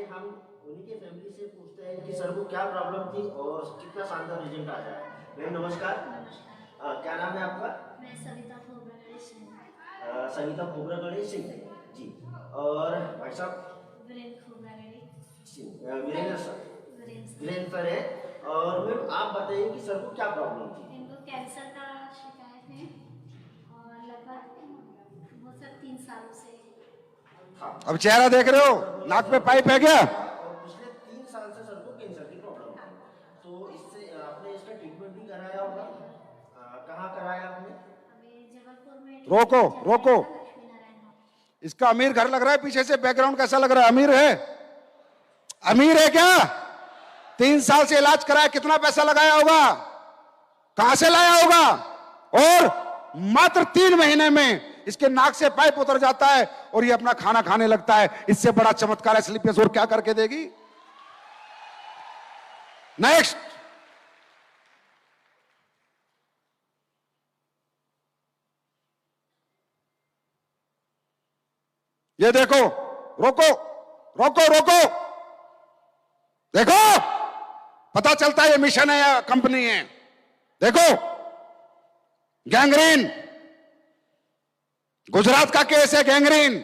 हम उन्हीं के फैमिली से पूछते हैं कि सर को क्या प्रॉब्लम थी और कितना शानदार रिजल्ट आया है। मैम नमस्कार। क्या नाम है आपका? मैं सविता खोबरा गणेश सिंह। सविता खोबरा गणेश सिंह जी। और भाई साहब? वीरेंद्र खोबरा गणेश सिंह। वीरेंद्र सर। वीरेंद्र सर है। और मैम आप बताइए कि सर को क्या प्रॉब्लम थी? इनको कैंसर का शिकायत है और लगभग वो सब 3 सालों से। अब चेहरा देख रहे हो, नाक पे पाइप है क्या? और पिछले 3 साल से सर को कैंसर की प्रॉब्लम है। तो इससे आपने इसका ट्रीटमेंट भी कराया होगा। कहाँ कराया आपने? अभी जबलपुर में। रोको रोको, इसका अमीर घर लग रहा है। पीछे से बैकग्राउंड कैसा लग रहा है? अमीर है? अमीर है क्या? 3 साल से इलाज कराया, कितना पैसा लगाया होगा? कहां से लाया होगा? और मात्र 3 महीने में इसके नाक से पाइप उतर जाता है और ये अपना खाना खाने लगता है। इससे बड़ा चमत्कार है स्लीपियस और क्या करके देगी? नेक्स्ट। ये देखो, रोको रोको रोको, देखो पता चलता है ये मिशन है या कंपनी है। देखो, गैंग्रीन, गुजरात का केस है। गैंग्रीन,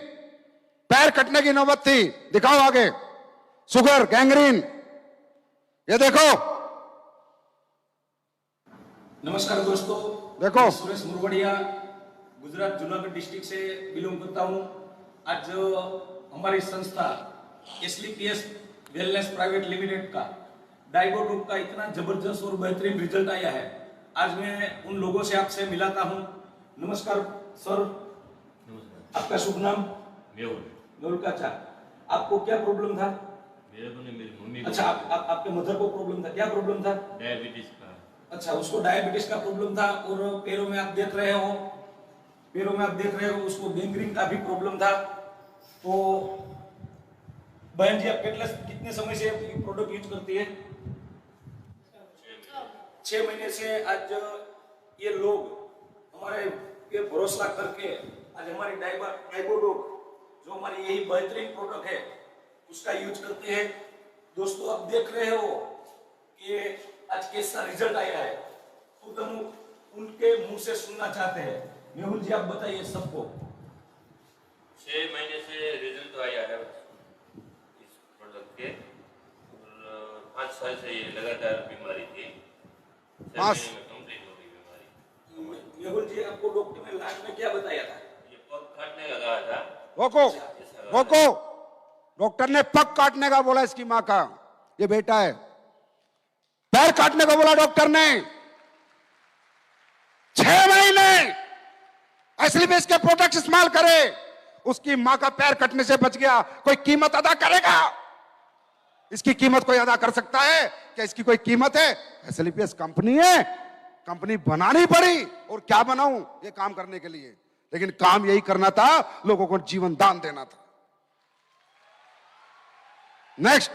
पैर कटने की नौबत थी। दिखाओ आगे। शुगर, गैंग्रीन, ये देखो। नमस्कार दोस्तों, देखो, सुरेश मुरवड़िया, गुजरात जूनागढ़ डिस्ट्रिक्ट से बिलोंग करता हूँ। आज हमारी संस्था एसलीपीएस वेलनेस प्राइवेट लिमिटेड का डाइबोटोक का इतना जबरदस्त और बेहतरीन रिजल्ट आया है। आज मैं उन लोगों से आपसे मिलाता हूँ। नमस्कार सर। नमस्कार। आपका शुभ नाम? मेहुल। मेहुल काचा, आपको क्या प्रॉब्लम था? मेरे को नहीं, मेरी मम्मी। अच्छा, आपके मदर को प्रॉब्लम था। क्या प्रॉब्लम था? डायबिटीज का। अच्छा, उसको डायबिटीज का प्रॉब्लम था। और पैरों में आप देख रहे हो, उसको गैंग्रीन का भी प्रॉब्लम था। तो बहन जी, आप कितने समय से ये प्रोडक्ट यूज करती है? 6 महीने से। आज ये लोग हमारे पे भरोसा करके आज हमारी डाइबोडोक, जो हमारी यही बेहतरीन प्रोडक्ट है, उसका यूज करते हैं। दोस्तों, आप देख रहे हो कि आज कैसा रिजल्ट आया है। खुद हम उनके मुंह से सुनना चाहते हैं। मेहुल जी, आप बताइए सबको। 6 महीने से रिजल्ट आया है इस प्रोडक्ट के। और 5 साल से ये लगातार बीमारी थी। 6 महीने में कंप्लीट हो गई बीमारी। मेहुल जी, आपको डॉक्टर ने लास्ट में क्या बताया था? ये पग काटने का कहा था। रोको रोको, डॉक्टर ने पग काटने का बोला। इसकी मां का ये बेटा है। पैर काटने को बोला डॉक्टर ने। 6 महीने एसलीपीएस के प्रोडक्ट इस्तेमाल करे, उसकी मां का पैर कटने से बच गया। कोई कीमत अदा करेगा? इसकी कीमत कोई अदा कर सकता है क्या? इसकी कोई कीमत है? एसलीपीएस कंपनी है, कंपनी बनानी पड़ी। और क्या बनाऊं ये काम करने के लिए? लेकिन काम यही करना था, लोगों को जीवन दान देना था। नेक्स्ट,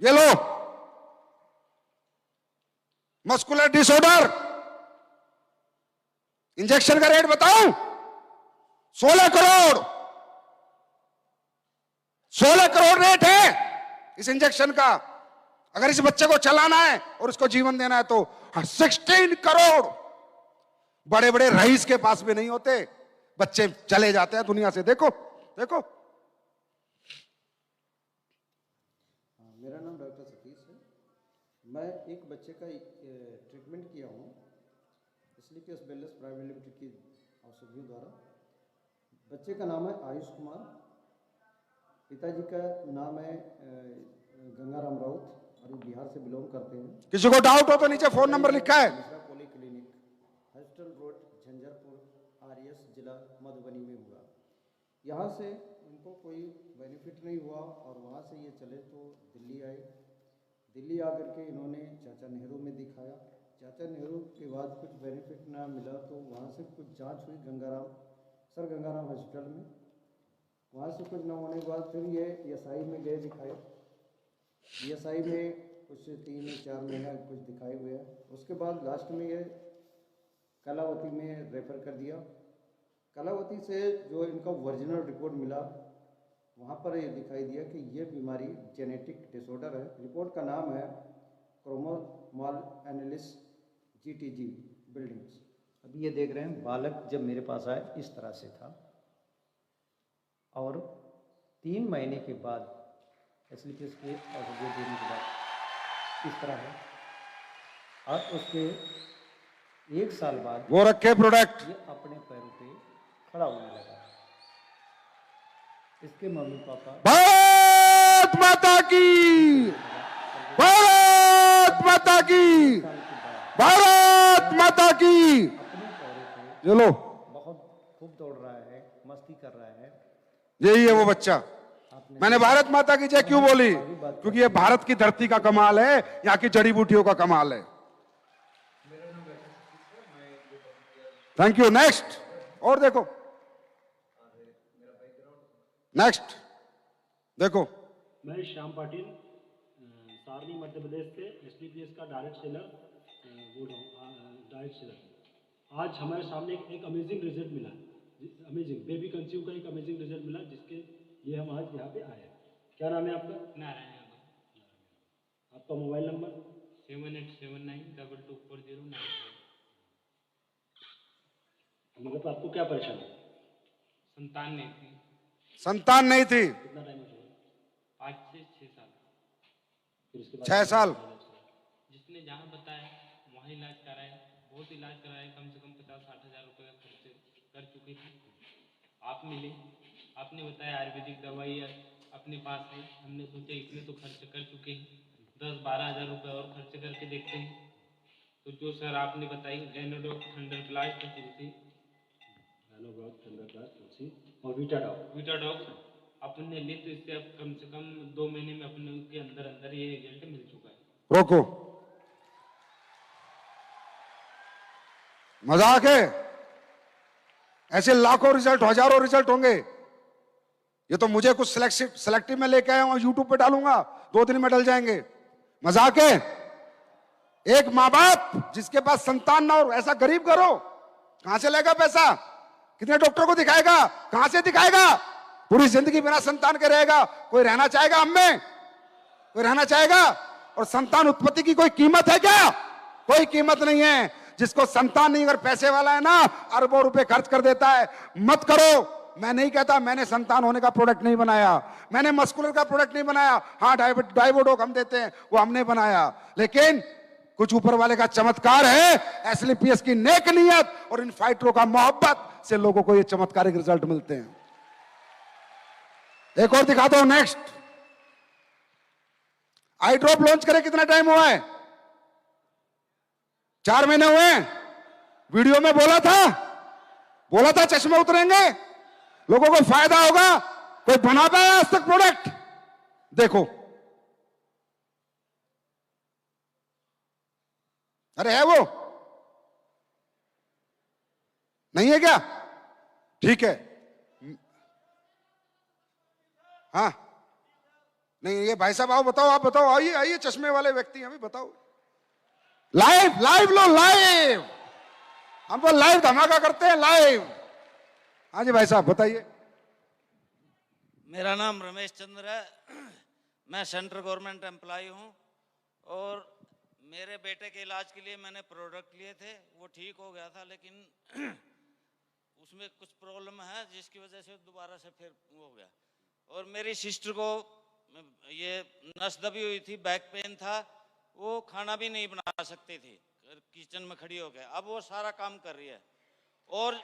ये लो, मस्कुलर डिसऑर्डर, इंजेक्शन का रेट बताऊं? 16 करोड़। 16 करोड़ रेट है इस इंजेक्शन का। अगर इस बच्चे को चलाना है और उसको जीवन देना है तो 16 करोड़। बड़े बड़े रईस के पास भी नहीं होते, बच्चे चले जाते हैं दुनिया से। देखो देखो। मेरा नाम डॉक्टर सतीश है। मैं एक बच्चे का ट्रीटमेंट किया हूँ एसलीपीएस वेलनेस प्राइवेट लिमिटेड की औषधियों द्वारा। बच्चे का नाम है आयुष कुमार, पिताजी का नाम है गंगाराम राउत और ये बिहार से बिलोंग करते हैं। किसी को डाउट हो तो नीचे फोन नंबर लिखा है। Poly clinic, hostel road, Jhanjharpur, RS जिला मधुबनी में हुआ। यहाँ से उनको कोई बेनिफिट नहीं हुआ और वहाँ से ये चले तो दिल्ली आए। दिल्ली आकर के इन्होंने चाचा नेहरू में दिखाया। चाचा नेहरू के बाद कुछ बेनिफिट ना मिला तो वहाँ से कुछ जांच हुई गंगाराम हॉस्पिटल में। वहाँ से कुछ ना होने के बाद फिर ये ईएसआई में गए दिखाए। ईएसआई में कुछ 3-4 महीना कुछ दिखाए हुए हैं। उसके बाद लास्ट में ये कलावती में रेफर कर दिया। कलावती से जो इनका ओरिजिनल रिपोर्ट मिला वहाँ पर ये दिखाई दिया कि ये बीमारी जेनेटिक डिसऑर्डर है। रिपोर्ट का नाम है क्रोमोसोमल एनालिसिस GTG बिल्डिंग्स। अभी ये देख रहे हैं, बालक जब मेरे पास आया इस तरह से था और 3 महीने के बाद एसलीपीएस के औषधि देने के बाद इस तरह है और उसके 1 साल बाद वो रखे प्रोडक्ट, ये अपने पैरों पे खड़ा होने लगा। इसके मम्मी पापा भारत माता की, भारत माता की, साल के बाद भारत माता की। अपने पैरों पे चलो, बहुत खूब दौड़ रहा है, मस्ती कर रहा है। यही है वो बच्चा। आपने मैंने भारत माता की जय क्यों बोली? क्योंकि ये भारत की धरती का कमाल है, यहाँ की जड़ी बूटियों का कमाल है। Thank you. नेक्स्ट और देखो, नेक्स्ट देखो। मैं श्याम पाटिल सारनी मध्य प्रदेश से एसलीपीएस का डायरेक्ट सेलर बोल रहा हूँ, डायरेक्ट सेलर। आज हमारे सामने एक अमेजिंग रिजल्ट मिला, अमेजिंग बेबी कंसीव का एक अमेजिंग रिजल्ट मिला, जिसके लिए हम आज यहाँ पे आए हैं। क्या नाम है आपका? नारायण यादव। आपका मोबाइल नंबर? 7879224095। मतलब आपको क्या परेशानी है? संतान नहीं थी, संतान नहीं थी, कितना टाइम हो गया? 5 से 6 साल। फिर उसके बाद 6 साल। जिसने जहाँ बताया वहाँ इलाज कराया, बहुत इलाज कराया, कम से कम 50-60 हज़ार रुपये का खर्च कर चुके थे। आप मिले, आपने बताया आयुर्वेदिक दवाई है अपने पास है। हमने सोचा इतने तो खर्च कर चुके हैं, 10-12 हज़ार रुपये और खर्च करके देखते हैं। तो जो सर आपने बताई गैनोडॉक थंडर ब्लास्ट तुलसी, तुलसी और वीटाडॉक वीटाडॉक अपने लिए, तो इससे अब कम से कम 2 महीने में अपने के अंदर अंदर ये रिजल्ट मिल चुका है। रोको, मजाक है? ऐसे लाखों रिजल्ट, हजारों रिजल्ट होंगे। ये तो मुझे कुछ सिलेक्टिव में लेके आया हूं, यूट्यूब पे डालूंगा, 2 दिन में डल जाएंगे। मजाक है? एक माँ बाप जिसके पास संतान ना हो, ऐसा गरीब करो, कहां से लेगा पैसा? कितने डॉक्टर को दिखाएगा? कहां से दिखाएगा? पूरी जिंदगी बिना संतान के रहेगा? कोई रहना चाहेगा हम में? कोई रहना चाहेगा? और संतान उत्पत्ति की कोई कीमत है क्या? कोई कीमत नहीं है। जिसको संतान नहीं, अगर पैसे वाला है ना, अरबों रुपए खर्च कर देता है। मत करो। मैं नहीं कहता मैंने संतान होने का प्रोडक्ट नहीं बनाया, मैंने मस्कुलर का प्रोडक्ट नहीं बनाया। हाँ, डाइबोडोक हम देते हैं, वो हमने बनाया, लेकिन कुछ ऊपर वाले का चमत्कार है, एसलीपीएस की नेक नियत और इन फाइटरों का मोहब्बत से लोगों को ये चमत्कारिक रिजल्ट मिलते हैं। एक और दिखाता हूं, नेक्स्ट। आई ड्रॉप लॉन्च करे कितना टाइम हुआ है? 4 महीने हुए हैं। वीडियो में बोला था चश्मे उतरेंगे, लोगों को फायदा होगा। कोई बना पाया आज तक प्रोडक्ट? देखो, अरे है वो? नहीं है क्या? ठीक है। हाँ, नहीं, ये भाई साहब आओ, बताओ, आप बताओ, आइए आइए, चश्मे वाले व्यक्ति अभी बताओ। लाइव लो, लाइव। हम तो लाइव धमाका करते हैं, लाइव। हाँ जी भाई साहब बताइए। मेरा नाम रमेश चंद्र है। मैं सेंट्रल गवर्नमेंट एम्प्लॉय हूँ और मेरे बेटे के इलाज के लिए मैंने प्रोडक्ट लिए थे, वो ठीक हो गया था, लेकिन उसमें कुछ प्रॉब्लम है जिसकी वजह से दोबारा से फिर हो गया। और मेरी सिस्टर को ये नस दबी हुई थी, बैक पेन था, वो खाना भी नहीं बना सकती थी किचन में खड़ी होकर। अब वो सारा काम कर रही है। और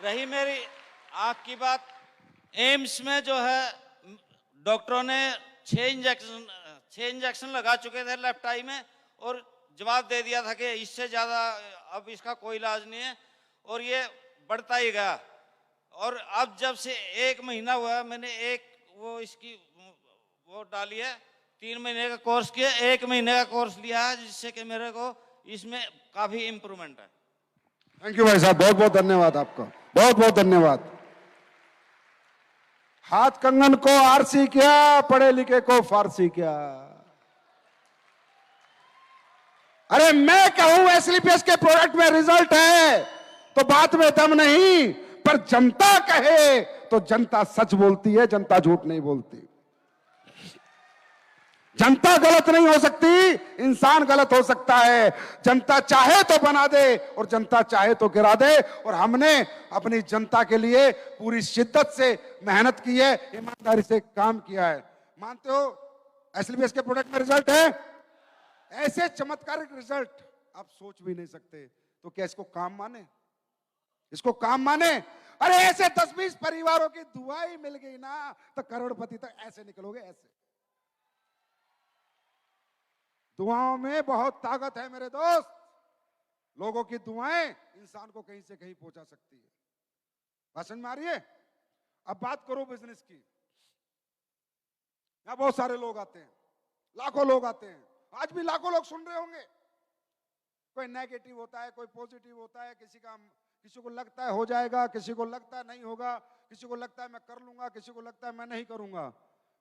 रही मेरी आँख की बात, एम्स में जो है डॉक्टरों ने 6 इंजेक्शन लगा चुके थे लेफ्ट आई में और जवाब दे दिया था कि इससे ज़्यादा अब इसका कोई इलाज नहीं है, और ये बढ़ता ही गया। और अब जब से 1 महीना हुआ, मैंने इसकी वो डाली है, 3 महीने का कोर्स किया, 1 महीने का कोर्स लिया है, जिससे कि मेरे को इसमें काफ़ी इम्प्रूवमेंट है। थैंक यू भाई साहब, बहुत बहुत धन्यवाद आपका, बहुत बहुत धन्यवाद। हाथ कंगन को आरसी क्या, पढ़े लिखे को फारसी क्या। अरे मैं कहूं एसलीपीएस के प्रोडक्ट में रिजल्ट है तो बात में दम नहीं, पर जनता कहे तो जनता सच बोलती है, जनता झूठ नहीं बोलती। जनता गलत नहीं हो सकती, इंसान गलत हो सकता है। जनता चाहे तो बना दे और जनता चाहे तो गिरा दे। और हमने अपनी जनता के लिए पूरी शिद्दत से मेहनत की है, ईमानदारी से काम किया है। मानते हो एसएलबीएस के प्रोडक्ट में रिजल्ट है? ऐसे चमत्कारिक रिजल्ट आप सोच भी नहीं सकते। तो क्या इसको काम माने? इसको काम माने? अरे ऐसे 10-20 परिवारों की दुआ ही मिल गई ना तो करोड़पति तक ऐसे निकलोगे। ऐसे दुआओं में बहुत ताकत है मेरे दोस्त। लोगों की दुआएं इंसान को कहीं से कहीं पहुंचा सकती है। भाषण में आ रही है। अब बात करो बिजनेस की। यहां बहुत सारे लोग आते हैं, लाखों लोग आते हैं। आज भी लाखों लोग सुन रहे होंगे। कोई नेगेटिव होता है, कोई पॉजिटिव होता है। किसी को लगता है हो जाएगा, किसी को लगता है नहीं होगा, किसी को लगता है मैं कर लूंगा, किसी को लगता है मैं नहीं करूंगा।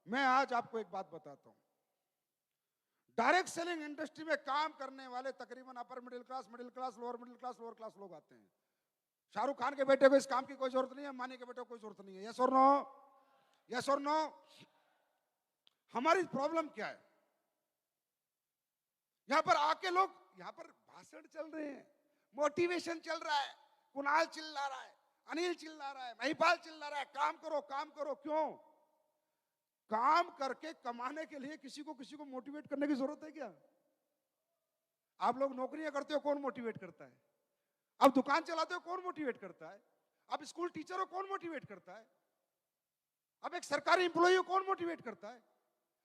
मैं आज आपको एक बात बताता हूं। डायरेक्ट सेलिंग इंडस्ट्री में काम करने वाले तकरीबन upper middle class, lower class लोग आते हैं। शाहरुख खान के बेटे को इस काम की कोई जरूरत नहीं है, अंबानी के बेटे को कोई जरूरत नहीं है। यस और नो? यस और नो? हमारी प्रॉब्लम क्या है? यहां पर आके लोग, यहां पर भाषण चल रहे हैं, मोटिवेशन चल रहा है, कुणाल चिल्ला रहा है, अनिल चिल्ला रहा है, महिपाल चिल्ला रहा है, काम करो काम करो। क्यों? काम करके कमाने के लिए किसी को मोटिवेट करने की जरूरत है क्या? आप लोग नौकरियां करते हो, कौन मोटिवेट करता है? आप दुकान चलाते हो, कौन मोटिवेट करता है? आप स्कूल टीचर हो, कौन मोटिवेट करता है? अब एक सरकारी एम्प्लॉय हो, कौन मोटिवेट करता है?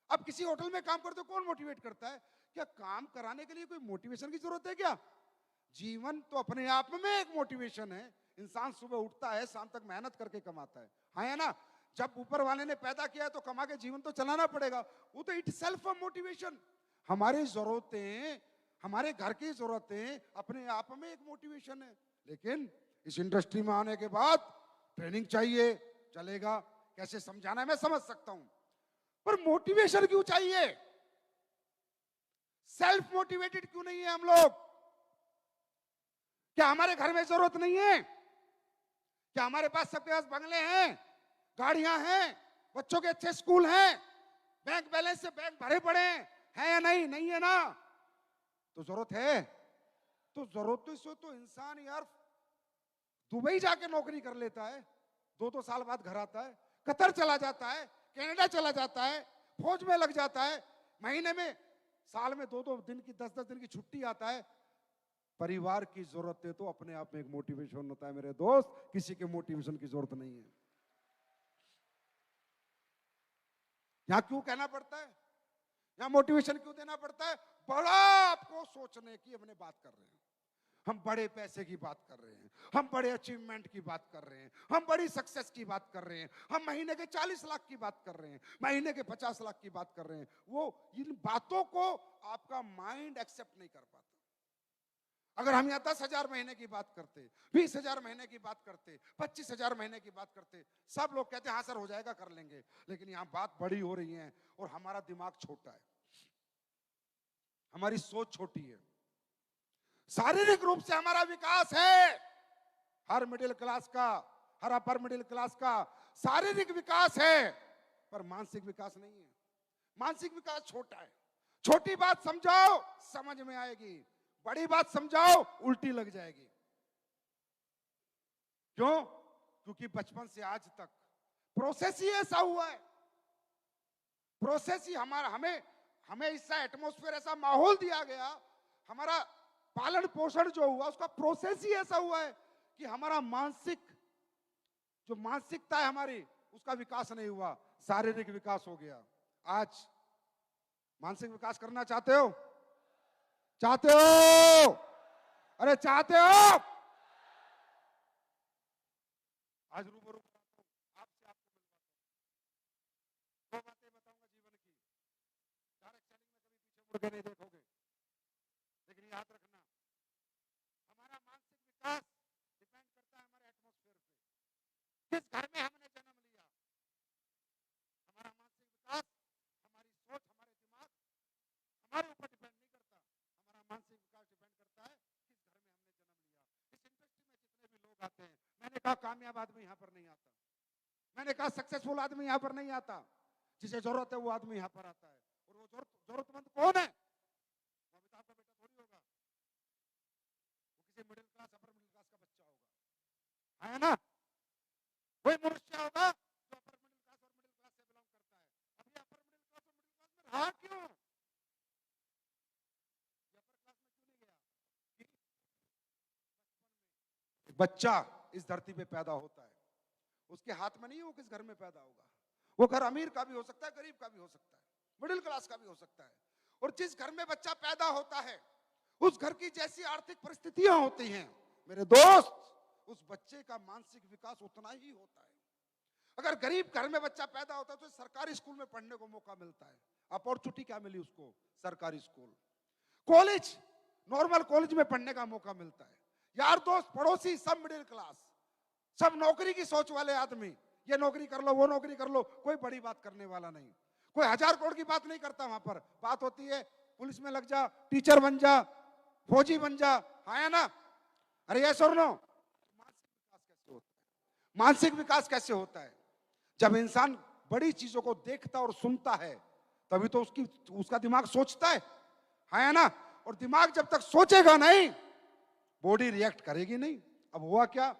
अब किसी होटल में काम करते हो, कौन मोटिवेट करता है? क्या काम कराने के लिए कोई मोटिवेशन की जरूरत है क्या? जीवन तो अपने आप में एक मोटिवेशन है। इंसान सुबह उठता है, शाम तक मेहनत करके कमाता है। हाँ है ना? जब ऊपर वाले ने पैदा किया है तो कमा के जीवन तो चलाना पड़ेगा। वो तो इट सेल्फ अ मोटिवेशन। हमारी जरूरतें, हमारे घर की जरूरतें अपने आप में एक मोटिवेशन है। लेकिन इस इंडस्ट्री में आने के बाद ट्रेनिंग चाहिए। चलेगा, कैसे समझाना है मैं समझ सकता हूं, पर मोटिवेशन क्यों चाहिए? सेल्फ मोटिवेटेड क्यों नहीं है हम लोग? क्या हमारे घर में जरूरत नहीं है? क्या हमारे पास सबके पास बंगले हैं, गाड़ियां हैं, बच्चों के अच्छे स्कूल हैं, बैंक बैलेंस से बैंक भरे पड़े हैं या नहीं? नहीं है ना? तो जरूरत है। तो जरूरत से तो इंसान यार दुबई जाके नौकरी कर लेता है, 2-2 साल बाद घर आता है, कतर चला जाता है, कनाडा चला जाता है, फौज में लग जाता है, महीने में, साल में 2-2 दिन की, 10-10 दिन की छुट्टी आता है। परिवार की जरूरत है तो अपने आप में एक मोटिवेशन होता है मेरे दोस्त। किसी के मोटिवेशन की जरूरत नहीं है। यहां क्यों कहना पड़ता है? यहां मोटिवेशन क्यों देना पड़ता है? बड़ा आपको सोचने की हमने बात कर रहे हैं। हम बड़े पैसे की बात कर रहे हैं, हम बड़े अचीवमेंट की बात कर रहे हैं, हम बड़ी सक्सेस की बात कर रहे हैं, हम महीने के 40 लाख की बात कर रहे हैं, महीने के 50 लाख की बात कर रहे हैं। वो इन बातों को आपका माइंड एक्सेप्ट नहीं कर पाता। अगर हम यहाँ 10,000 महीने की बात करते, 20,000 महीने की बात करते, 25,000 महीने की बात करते, सब लोग कहते हैं हाँ सर हो जाएगा, कर लेंगे। लेकिन यहाँ बात बड़ी हो रही है और हमारा दिमाग छोटा है, हमारी सोच छोटी है। शारीरिक रूप से हमारा विकास है, हर मिडिल क्लास का, हर अपर मिडिल क्लास का शारीरिक विकास है, पर मानसिक विकास नहीं है। मानसिक विकास छोटा है। छोटी बात समझाओ समझ में आएगी, बड़ी बात समझाओ उल्टी लग जाएगी। क्यों? क्योंकि बचपन से आज तक प्रोसेस ही ऐसा हुआ है। प्रोसेस ही हमारा, हमें ऐसा एटमॉस्फेयर, ऐसा माहौल दिया गया, हमारा पालन पोषण जो हुआ उसका प्रोसेस ही ऐसा हुआ है कि हमारा जो मानसिकता है हमारी, उसका विकास नहीं हुआ, शारीरिक विकास हो गया। आज मानसिक विकास करना चाहते हो? चाहते हो? अरे चाहते हो? आज रूबरू आपसे, आपको मिलवाता हूं, 2 बातें बताऊंगा जीवन की। डायरेक्ट सेलिंग में कभी पीछे मुड़ के नहीं देखोगे। लेकिन याद रखना, हमारा मानसिक विकास डिपेंड करता है हमारे एटमॉस्फेयर पे, किस घर में हमने जन्म लिया। हमारा मानसिक विकास, हमारी सोच, हमारे दिमाग हमारे ऊपर डिपेंड नहीं करता। हमारा मानसिक विकास डिपेंड करता है किस घर में हमने जन्म लिया। इस इंडस्ट्री में जितने भी लोग आते हैं, मैंने कहा कामयाब आदमी यहाँ पर नहीं आता। मैंने कहा सक्सेसफुल आदमी यहां पर नहीं आता, जिसे जरूरत है वो आदमी यहां पर आता है। और वो जरूरतमंद कौन है? वो अमिताभ का बेटा थोड़ी होगा, वो किसी middle class upper middle class का बच्चा होगा, है ना? वही मनुष्य होगा जो अपर मिडिल क्लास और मिडिल क्लास से बिलोंग करता है। अब ये अपर मिडिल क्लास और मिडिल क्लास में रहा क्यों? ये अपर क्लास में क्यों नहीं गया? कि एक बच्चा इस धरती पे पैदा होता है, उसके हाथ में नहीं है वो किस घर में पैदा होगा। वो घर अमीर का भी हो सकता है, गरीब का भी हो सकता है, मिडिल क्लास का भी हो सकता है। और जिस घर में बच्चा पैदा होता है उस घर की जैसी आर्थिक परिस्थितियां होती हैं मेरे दोस्त, उस बच्चे का मानसिक विकास उतना ही होता है। अगर गरीब घर में बच्चा पैदा होता है तो सरकारी स्कूल में पढ़ने को मौका मिलता है। अपॉर्चुनिटी क्या मिली उसको? सरकारी स्कूल। कॉलेज, नॉर्मल कॉलेज में पढ़ने का मौका मिलता है। यार दोस्त पड़ोसी सब मिडिल क्लास, सब नौकरी की सोच वाले आदमी, ये नौकरी कर लो वो नौकरी कर लो, कोई बड़ी बात करने वाला नहीं, कोई 1000 करोड़ की बात नहीं करता। वहां पर बात होती है पुलिस में लग जा, टीचर बन जा, फौजी बन जा, है ना? अरे ये सुनो, मानसिक विकास कैसे होता है? जब इंसान बड़ी चीजों को देखता और सुनता है तभी तो उसका दिमाग सोचता है ना? और दिमाग जब तक सोचेगा नहीं बॉडी रिएक्ट करेगी नहीं। अब हुआ क्या?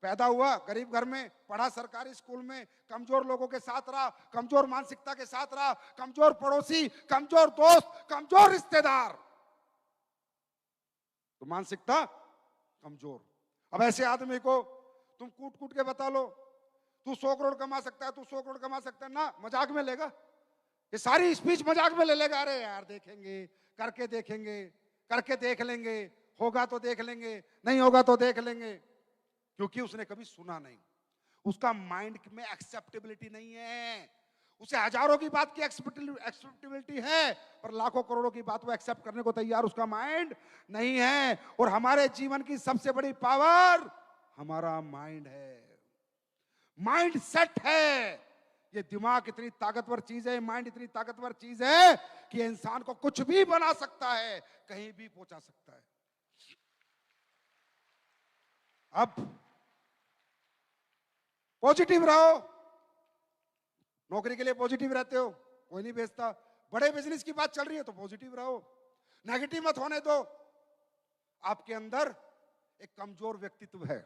पैदा हुआ गरीब घर में, पढ़ा सरकारी स्कूल में, कमजोर लोगों के साथ रहा, कमजोर मानसिकता के साथ रहा, कमजोर पड़ोसी, कमजोर दोस्त, कमजोर रिश्तेदार, तो मानसिकता कमजोर। अब ऐसे आदमी को तुम कूट कूट के बता लो तू 100 करोड़ कमा सकता है, तू 100 करोड़ कमा सकता है ना, मजाक में लेगा, ये सारी स्पीच मजाक में ले लेगा। अरे यार देखेंगे, करके देखेंगे, करके देख लेंगे, होगा तो देख लेंगे, नहीं होगा तो देख लेंगे, क्योंकि उसने कभी सुना नहीं। उसका माइंड में एक्सेप्टेबिलिटी नहीं है। उसे हजारों की बात की एक्सेप्टेबिलिटी है पर लाखों करोड़ों की बात वो एक्सेप्ट करने को तैयार उसका माइंड नहीं है। और हमारे जीवन की सबसे बड़ी पावर हमारा माइंड है, माइंड सेट है। ये दिमाग इतनी ताकतवर चीज है, माइंड इतनी ताकतवर चीज है कि इंसान को कुछ भी बना सकता है, कहीं भी पहुंचा सकता है। अब पॉजिटिव रहो, नौकरी के लिए पॉजिटिव रहते हो, कोई नहीं बेचता। बड़े बिजनेस की बात चल रही है तो पॉजिटिव रहो, नेगेटिव मत होने दो। आपके अंदर एक कमजोर व्यक्तित्व है,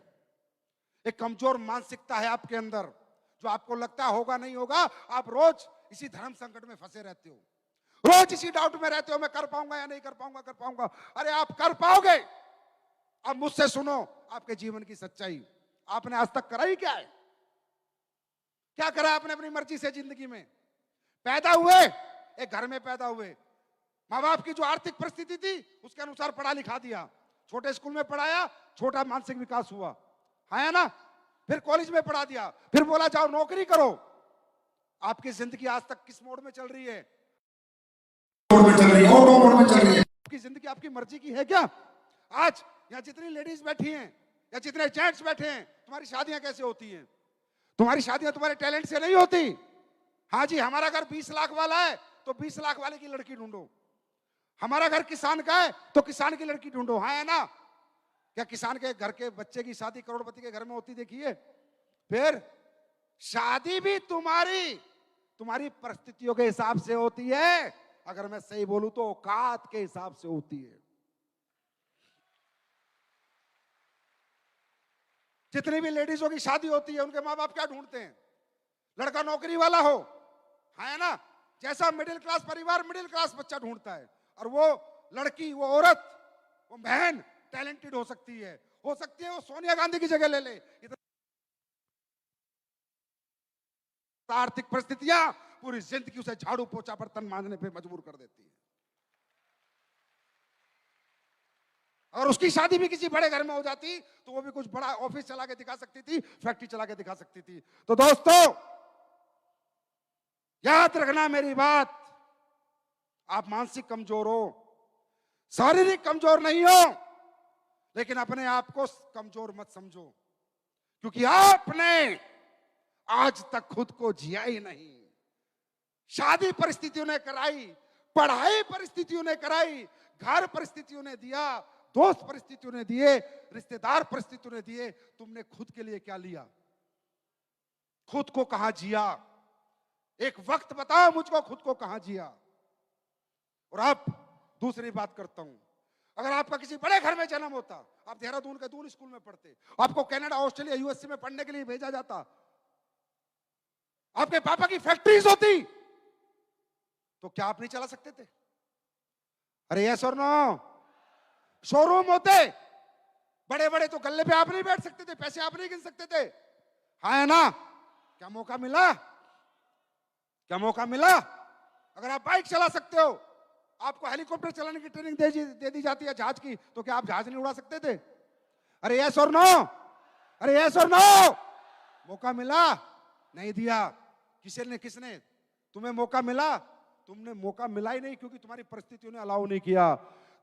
एक कमजोर मानसिकता है आपके अंदर, जो आपको लगता होगा नहीं होगा। आप रोज इसी धर्म संकट में फंसे रहते हो, रोज इसी डाउट में रहते हो, मैं कर पाऊंगा या नहीं कर पाऊंगा, कर पाऊंगा। अरे आप कर पाओगे। अब मुझसे सुनो आपके जीवन की सच्चाई, आपने आज तक करा ही क्या है? क्या करा आपने अपनी मर्जी से जिंदगी में? पैदा हुए, एक घर में पैदा हुए, माँ बाप की जो आर्थिक परिस्थिति थी उसके अनुसार पढ़ा लिखा दिया, छोटे स्कूल में पढ़ाया, छोटा मानसिक विकास हुआ, है ना? फिर कॉलेज में पढ़ा दिया, फिर बोला जाओ नौकरी करो। आपकी जिंदगी आज तक किस मोड में चल रही है? मोड में चल रही है, ऑटो मोड में चल रही है। आपकी जिंदगी आपकी मर्जी की है क्या? आज यहाँ जितनी लेडीज बैठी हैं या जितने जेंट्स बैठे हैं, तुम्हारी शादियां कैसे होती हैं? तुम्हारी शादियां तुम्हारे टैलेंट से नहीं होती। हाँ जी, हमारा घर 20 लाख वाला है तो 20 लाख वाले की लड़की ढूंढो, हमारा घर किसान का है तो किसान की लड़की ढूंढो, है ना? क्या किसान के घर के बच्चे की शादी करोड़पति के घर में होती देखिए? फिर शादी भी तुम्हारी परिस्थितियों के हिसाब से होती है, अगर मैं सही बोलूं तो औकात के हिसाब से होती है। जितनी भी लेडीजों की शादी होती है उनके माँ बाप क्या ढूंढते हैं? लड़का नौकरी वाला हो, है ना? जैसा मिडिल क्लास परिवार मिडिल क्लास बच्चा ढूंढता है, और वो लड़की, वो औरत, वो बहन टैलेंटेड हो सकती है वो सोनिया गांधी की जगह ले ले। आर्थिक परिस्थितियां पूरी जिंदगी उसे झाड़ू पोछा बर्तन मांजने पे मजबूर कर देती है। और उसकी शादी भी किसी बड़े घर में हो जाती तो वो भी कुछ बड़ा ऑफिस चला के दिखा सकती थी, फैक्ट्री चला के दिखा सकती थी। तो दोस्तों याद रखना मेरी बात, आप मानसिक कमजोर हो, शारीरिक कमजोर नहीं हो, लेकिन अपने आप को कमजोर मत समझो, क्योंकि आपने आज तक खुद को जिया ही नहीं। शादी परिस्थितियों ने कराई, पढ़ाई परिस्थितियों ने कराई, घर परिस्थितियों ने दिया, दोस्त परिस्थितियों ने दिए, रिश्तेदार परिस्थितियों ने दिए, तुमने खुद के लिए क्या लिया? खुद को कहां जिया, एक वक्त बताओ मुझको खुद को कहां जिया। और अब दूसरी बात करता हूं, अगर आपका किसी बड़े घर में जन्म होता, आप देहरादून के दून स्कूल में पढ़ते, आपको कनाडा, ऑस्ट्रेलिया, यूएसए में पढ़ने के लिए भेजा जाता, आपके पापा की फैक्ट्रीज होती, तो क्या आप नहीं चला सकते थे? अरे यस और नो? शोरूम होते बड़े बड़े, तो गल्ले पे आप नहीं बैठ सकते थे, पैसे आप नहीं गिन सकते थे। हाँ है ना? क्या मौका मिला? क्या मौका मिला? अगर आप बाइक चला सकते हो, आपको हेलीकॉप्टर चलाने की ट्रेनिंग दे दी जाती है, जहाज की, तो क्या आप जहाज नहीं उड़ा सकते थे? अरे यस और नो? अरे यस और नो? मौका मिला? नहीं दिया। किसने तुम्हें मौका मिला? तुमने मौका मिला ही नहीं, क्योंकि तुम्हारी परिस्थितियों ने अलाउ नहीं किया।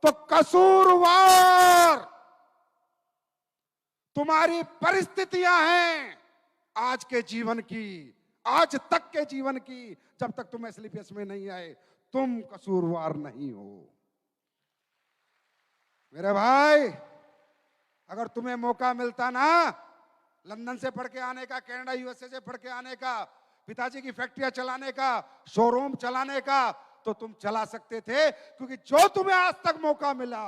तो कसूरवार तुम्हारी परिस्थितियां हैं आज के जीवन की, आज तक के जीवन की। जब तक तुम एसलीपीएस में नहीं आए, तुम कसूरवार नहीं हो। मेरे भाई, अगर तुम्हें मौका मिलता ना लंदन से पढ़ के आने का, कनाडा यूएसए से पढ़ के आने का, पिताजी की फैक्ट्रियां चलाने का, शोरूम चलाने का, तो तुम चला सकते थे, क्योंकि जो तुम्हें आज तक मौका मिला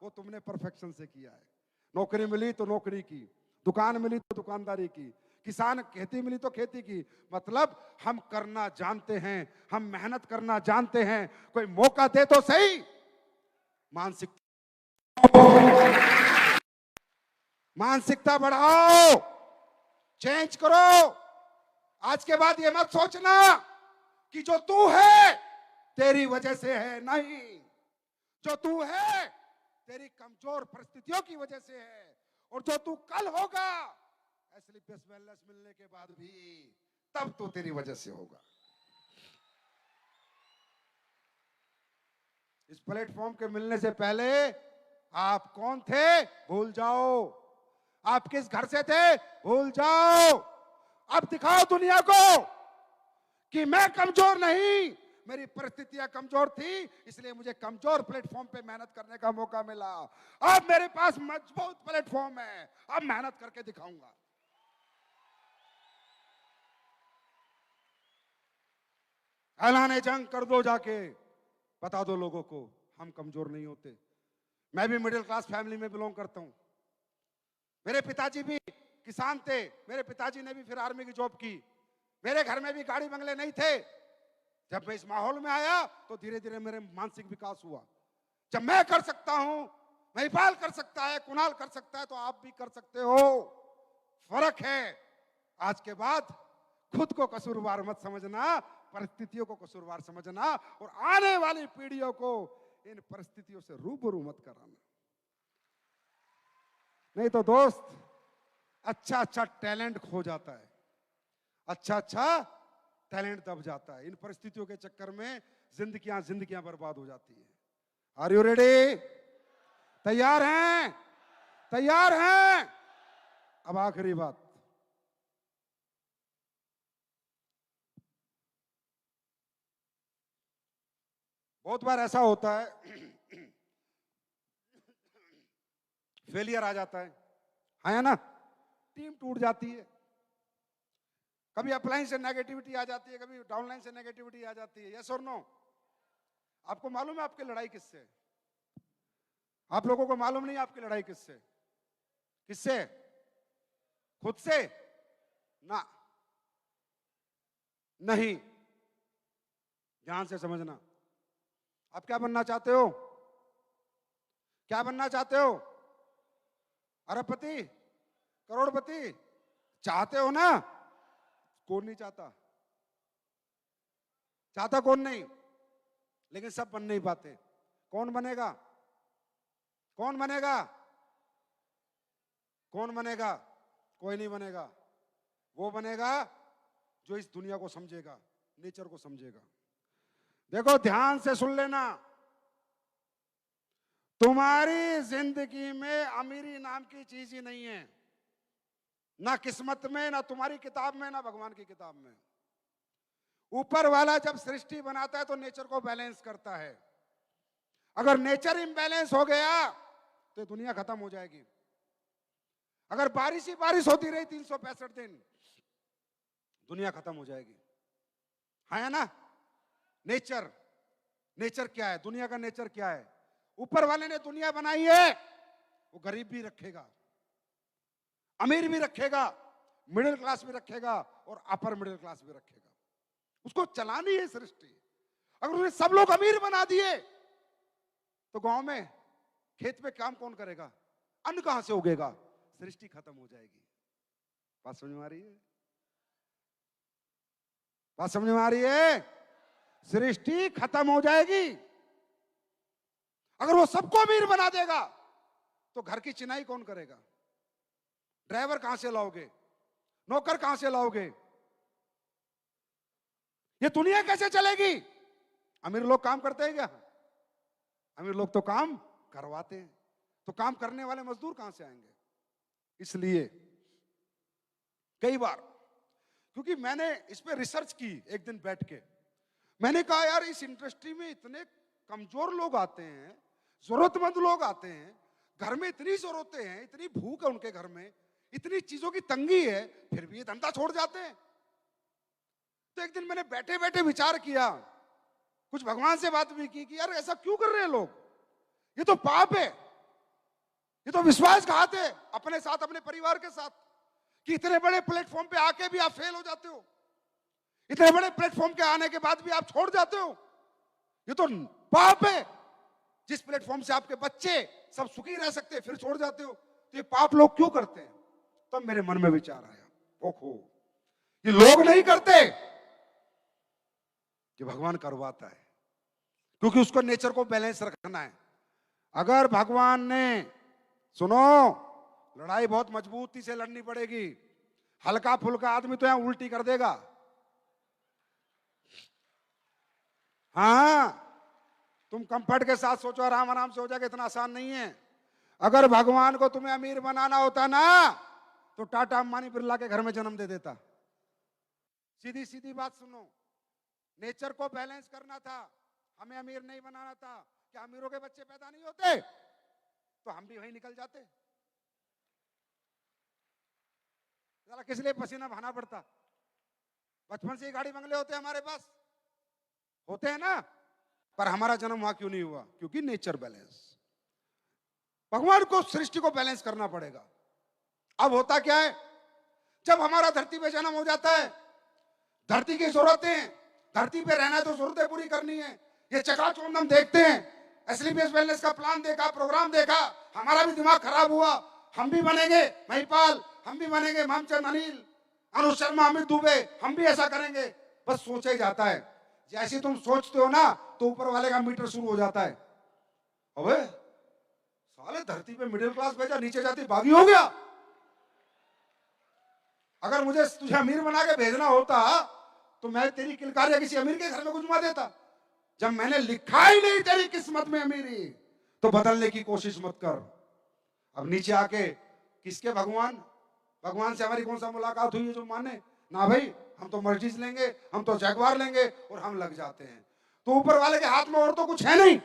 वो तुमने परफेक्शन से किया है। नौकरी मिली तो नौकरी की, दुकान मिली तो दुकानदारी की, किसान खेती मिली तो खेती की। मतलब हम करना जानते हैं, हम मेहनत करना जानते हैं। कोई मौका दे तो सही। मानसिकता बढ़ाओ, चेंज करो। आज के बाद ये मत सोचना कि जो तू है तेरी वजह से है, नहीं। जो तू है तेरी कमजोर परिस्थितियों की वजह से है, और जो तू कल होगा एसलीपीएस वेलनेस मिलने के बाद भी, तब तो तेरी वजह से होगा। इस प्लेटफॉर्म के मिलने से पहले आप कौन थे भूल जाओ, आप किस घर से थे भूल जाओ। अब दिखाओ दुनिया को कि मैं कमजोर नहीं, मेरी परिस्थितियां कमजोर थी, इसलिए मुझे कमजोर प्लेटफॉर्म पे मेहनत करने का मौका मिला। अब मेरे पास मजबूत प्लेटफॉर्म है, अब मेहनत करके दिखाऊंगा। ऐलान जंग कर दो, जाके बता दो लोगों को हम कमजोर नहीं होते। मैं भी मिडिल क्लास फैमिली में बिलोंग करता हूं। मेरे पिताजी भी किसान थे, मेरे पिताजी ने भी फिर आर्मी की जॉब की। मेरे घर में भी गाड़ी बंगले नहीं थे। जब मैं इस माहौल में आया तो धीरे धीरे मेरे मानसिक विकास हुआ। जब मैं कर सकता हूं, महिपाल कर सकता है, कुणाल कर सकता है, तो आप भी कर सकते हो। फर्क है, आज के बाद खुद को कसूरवार मत समझना, परिस्थितियों को कसूरवार समझना, और आने वाली पीढ़ियों को इन परिस्थितियों से रूबरू मत कराना। नहीं तो दोस्त, अच्छा अच्छा टैलेंट खो जाता है, अच्छा अच्छा टैलेंट दब जाता है। इन परिस्थितियों के चक्कर में जिंदगियां बर्बाद हो जाती है। Are you ready? तैयार हैं? तैयार हैं? अब आखिरी बात, बहुत बार ऐसा होता है फेलियर आ जाता है ना? टीम टूट जाती है, कभी अपलाइन से नेगेटिविटी आ जाती है, कभी डाउनलाइन से नेगेटिविटी आ जाती है। यस और नो? आपको मालूम है आपकी लड़ाई किससे? आप लोगों को मालूम नहीं आपकी लड़ाई किससे? किससे? खुद से ना, नहीं। ध्यान से समझना। आप क्या बनना चाहते हो? क्या बनना चाहते हो? अरबपति, करोड़पति चाहते हो ना? कौन नहीं चाहता? चाहता कौन नहीं? लेकिन सब बन नहीं पाते। कौन बनेगा? कौन बनेगा? कौन बनेगा? कोई नहीं बनेगा। वो बनेगा जो इस दुनिया को समझेगा, नेचर को समझेगा। देखो, ध्यान से सुन लेना, तुम्हारी जिंदगी में अमीरी नाम की चीज ही नहीं है, ना किस्मत में, ना तुम्हारी किताब में, ना भगवान की किताब में। ऊपर वाला जब सृष्टि बनाता है तो नेचर को बैलेंस करता है। अगर नेचर इम्बैलेंस हो गया तो दुनिया खत्म हो जाएगी। अगर बारिश ही बारिश होती रही 365 दिन, दुनिया खत्म हो जाएगी। है ना? नेचर, नेचर क्या है? दुनिया का नेचर क्या है? ऊपर वाले ने दुनिया बनाई है, वो गरीब भी रखेगा, अमीर भी रखेगा, मिडिल क्लास भी रखेगा और अपर मिडिल क्लास भी रखेगा। उसको चलानी है सृष्टि। अगर उन्हें सब लोग अमीर बना दिए तो गांव में खेत में काम कौन करेगा? अन्न कहां से उगेगा? सृष्टि खत्म हो जाएगी। बात समझ में आ रही है? बात समझ में आ रही है? सृष्टि खत्म हो जाएगी। अगर वो सबको अमीर बना देगा तो घर की चिनाई कौन करेगा? ड्राइवर कहां से लाओगे? नौकर कहां से लाओगे? ये दुनिया कैसे चलेगी? अमीर लोग काम करते हैं क्या? अमीर लोग तो काम करवाते हैं, तो काम करने वाले मजदूर कहां से आएंगे? इसलिए कई बार, क्योंकि मैंने इस पे रिसर्च की एक दिन बैठ के, मैंने कहा यार इस इंडस्ट्री में इतने कमजोर लोग आते हैं, जरूरतमंद लोग आते हैं, घर में इतनी जरूरतें हैं, इतनी भूख है उनके घर में, इतनी चीजों की तंगी है, फिर भी ये धंधा छोड़ जाते हैं। तो एक दिन मैंने बैठे बैठे विचार किया, कुछ भगवान से बात भी की कि यार ऐसा क्यों कर रहे हैं लोग? ये तो पाप है, ये तो विश्वासघात है अपने साथ, अपने परिवार के साथ, कि इतने बड़े प्लेटफॉर्म पे आके भी आप फेल हो जाते हो, इतने बड़े प्लेटफॉर्म के आने के बाद भी आप छोड़ जाते हो। ये तो पाप है। जिस प्लेटफॉर्म से आपके बच्चे सब सुखी रह सकते हैं, फिर छोड़ जाते हो, तो ये पाप लोग क्यों करते हैं? तब मेरे मन में विचार आया, ओहो, ये लोग नहीं करते, ये भगवान करवाता है, क्योंकि उसको नेचर को बैलेंस रखना है। अगर भगवान ने, सुनो, लड़ाई बहुत मजबूती से लड़नी पड़ेगी, हल्का फुल्का आदमी तो यहां उल्टी कर देगा। हाँ, तुम कंफर्ट के साथ सोचो, आराम आराम से हो जाएगा, इतना आसान नहीं है। अगर भगवान को तुम्हें अमीर बनाना होता ना, तो टाटा अंबानी बिरला के घर में जन्म दे देता। सीधी सीधी बात सुनो, नेचर को बैलेंस करना था, हमें अमीर नहीं बनाना था। क्या अमीरों के बच्चे पैदा नहीं होते? तो हम भी वहीं निकल जाते। जरा किस लिए पसीना बहाना पड़ता? बचपन से ही गाड़ी बंगले होते हैं हमारे पास, होते हैं ना, पर हमारा जन्म वहां क्यों नहीं हुआ? क्योंकि नेचर बैलेंस। भगवान को, सृष्टि को बैलेंस करना पड़ेगा। अब होता क्या है, जब हमारा धरती पे जन्म हो जाता है, धरती की जरूरतें, धरती पे रहना है तो जरूरतें पूरी करनी है। ये चकाचौंध हम देखते हैं, एसलीपीएस वेलनेस का प्लान देखा, प्रोग्राम देखा, हमारा भी दिमाग खराब हुआ। हम भी बनेंगे महिपाल, हम भी बनेंगे मामचंद अनिल, अनुज शर्मा, अमित दुबे, हम भी ऐसा करेंगे। बस सोचा ही जाता है। जैसे तुम सोचते हो ना, तो ऊपर वाले का मीटर शुरू हो जाता है। अबे साले, धरती पे मिडिल क्लास भेजा, नीचे जाती बागी हो गया। अगर मुझे तुझे अमीर बना के भेजना होता तो मैं तेरी किलकारियां किसी अमीर के घर में गुजमा देता। जब मैंने लिखा ही नहीं तेरी किस्मत में अमीरी, तो बदलने की कोशिश मत कर। अब नीचे आके किसके भगवान, भगवान से हमारी कौन सा मुलाकात हुई है जो माने? ना भाई, हम तो मर्जीज लेंगे, हम तो जगवार लेंगे, और हम लग जाते हैं। तो ऊपर वाले के हाथ में और तो कुछ है नहीं,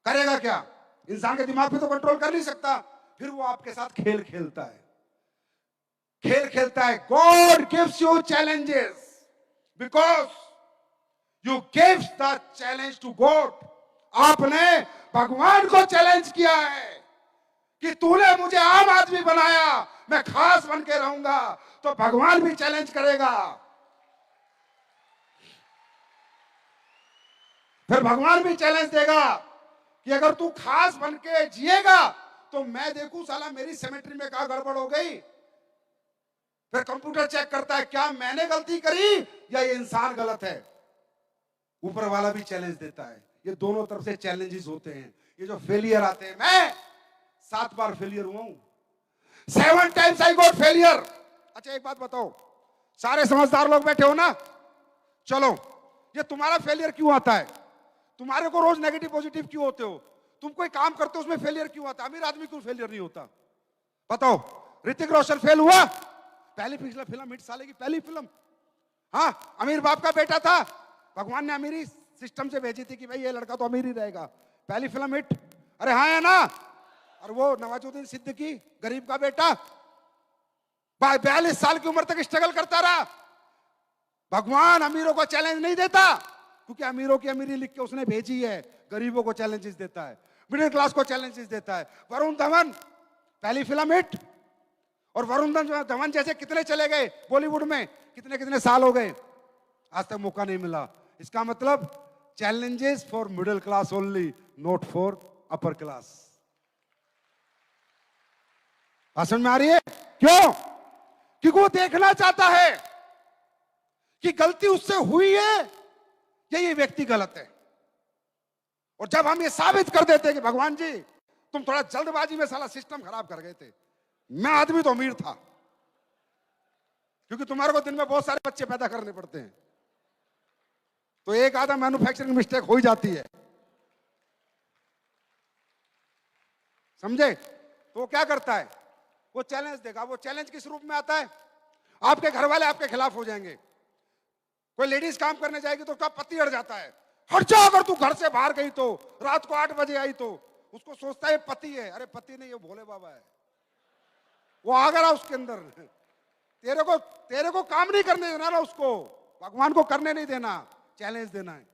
करेगा क्या? इंसान के दिमाग पे तो कंट्रोल कर नहीं सकता, फिर वो आपके साथ खेल खेलता है, खेल खेलता है। God gives you challenges because you gives the challenge to God. आपने भगवान को चैलेंज किया है कि तूने मुझे आम आदमी बनाया, मैं खास बन के रहूंगा, तो भगवान भी चैलेंज करेगा। फिर भगवान भी चैलेंज देगा कि अगर तू खास बन के जिएगा तो मैं देखूं साला मेरी सिमेट्री में क्या गड़बड़ हो गई। फिर कंप्यूटर चेक करता है क्या मैंने गलती करी या ये इंसान गलत है। ऊपर वाला भी चैलेंज देता है। ये दोनों तरफ से चैलेंजेस होते हैं। ये जो फेलियर आते हैं, मैं 7 बार फेलियर हुआ हूं, 7 times I got failure। अच्छा एक बात बताओ, सारे समझदार लोग बैठे हो ना, चलो ये तुम्हारा फेलियर क्यों आता है? तुम्हारे को रोज नेगेटिव पॉजिटिव क्यों होते हो? तुम कोई काम करते हो उसमें फेलियर क्यों आता है? अमीर आदमी क्यों फेलियर नहीं होता? बताओ। ऋतिक रोशन फेल हुआ, पहली फिल्म हिट, साले की पहली फिल्म। हाँ, अमीर बाप का बेटा था, भगवान ने अमीरी सिस्टम से भेजी थी कि भाई ये लड़का तो अमीर ही रहेगा, पहली फिल्म हिट। अरे हाँ है ना। और वो नवाजुद्दीन सिद्दीकी, गरीब का बेटा, 42 साल की उम्र तक स्ट्रगल करता रहा, भगवान अमीरों को चैलेंज नहीं देता, क्योंकि अमीरों की अमीरी लिख के उसने भेजी है, गरीबों को चैलेंजेस देता है, मिडिल क्लास को चैलेंजेस देता है। वरुण धवन पहली फिल्म हिट, और वरुण धवन जैसे कितने चले गए बॉलीवुड में, कितने कितने साल हो गए, आज तक मौका नहीं मिला। इसका मतलब challenges for middle class only, not for upper class. समझ में आ रही है? क्यों? क्योंकि वो देखना चाहता है कि गलती उससे हुई है या ये व्यक्ति गलत है। और जब हम ये साबित कर देते कि भगवान जी तुम थोड़ा जल्दबाजी में साला सिस्टम खराब कर गए थे, मैं आदमी तो अमीर था, क्योंकि तुम्हारे को दिन में बहुत सारे बच्चे पैदा करने पड़ते हैं, तो एक आधा मैन्युफैक्चरिंग मिस्टेक हो ही जाती है, समझे? तो वो क्या करता है, वो चैलेंज देगा। वो चैलेंज किस रूप में आता है? आपके घर वाले आपके खिलाफ हो जाएंगे। कोई लेडीज काम करने जाएगी तो उसका पति अड़ जाता है, हट जा, अगर तू घर से बाहर गई तो, रात को 8 बजे आई तो, उसको सोचता है पति है। अरे पति नहीं, ये भोले बाबा है, वो आ गया उसके अंदर। तेरे को काम नहीं करने देना ना, उसको भगवान को करने नहीं देना, चैलेंज देना है।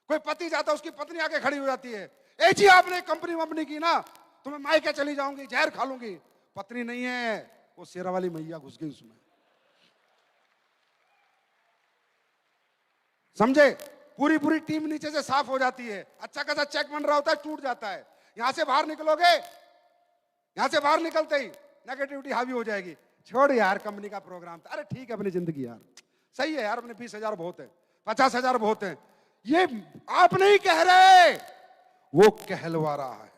कोई पति जाता है, उसकी पत्नी आके खड़ी हो जाती है, ए जी आपने कंपनी वंपनी की ना, तो मैं मायके चली जाऊंगी, जहर खा लूंगी। पत्नी नहीं है, वो शेरा वाली मैया घुस गई उसमें, समझे? पूरी पूरी टीम नीचे से साफ हो जाती है, अच्छा खासा चेक बन रहा होता है, टूट जाता है। यहां से बाहर निकलोगे, यहां से बाहर निकलते ही नेगेटिविटी हावी हो जाएगी। छोड़ यार, कंपनी का प्रोग्राम था, अरे ठीक है अपनी जिंदगी यार, सही है यार, अपने 20,000 बहुत है, 50,000 बहुत है। ये आप नहीं कह रहे, वो कहलवा रहा है।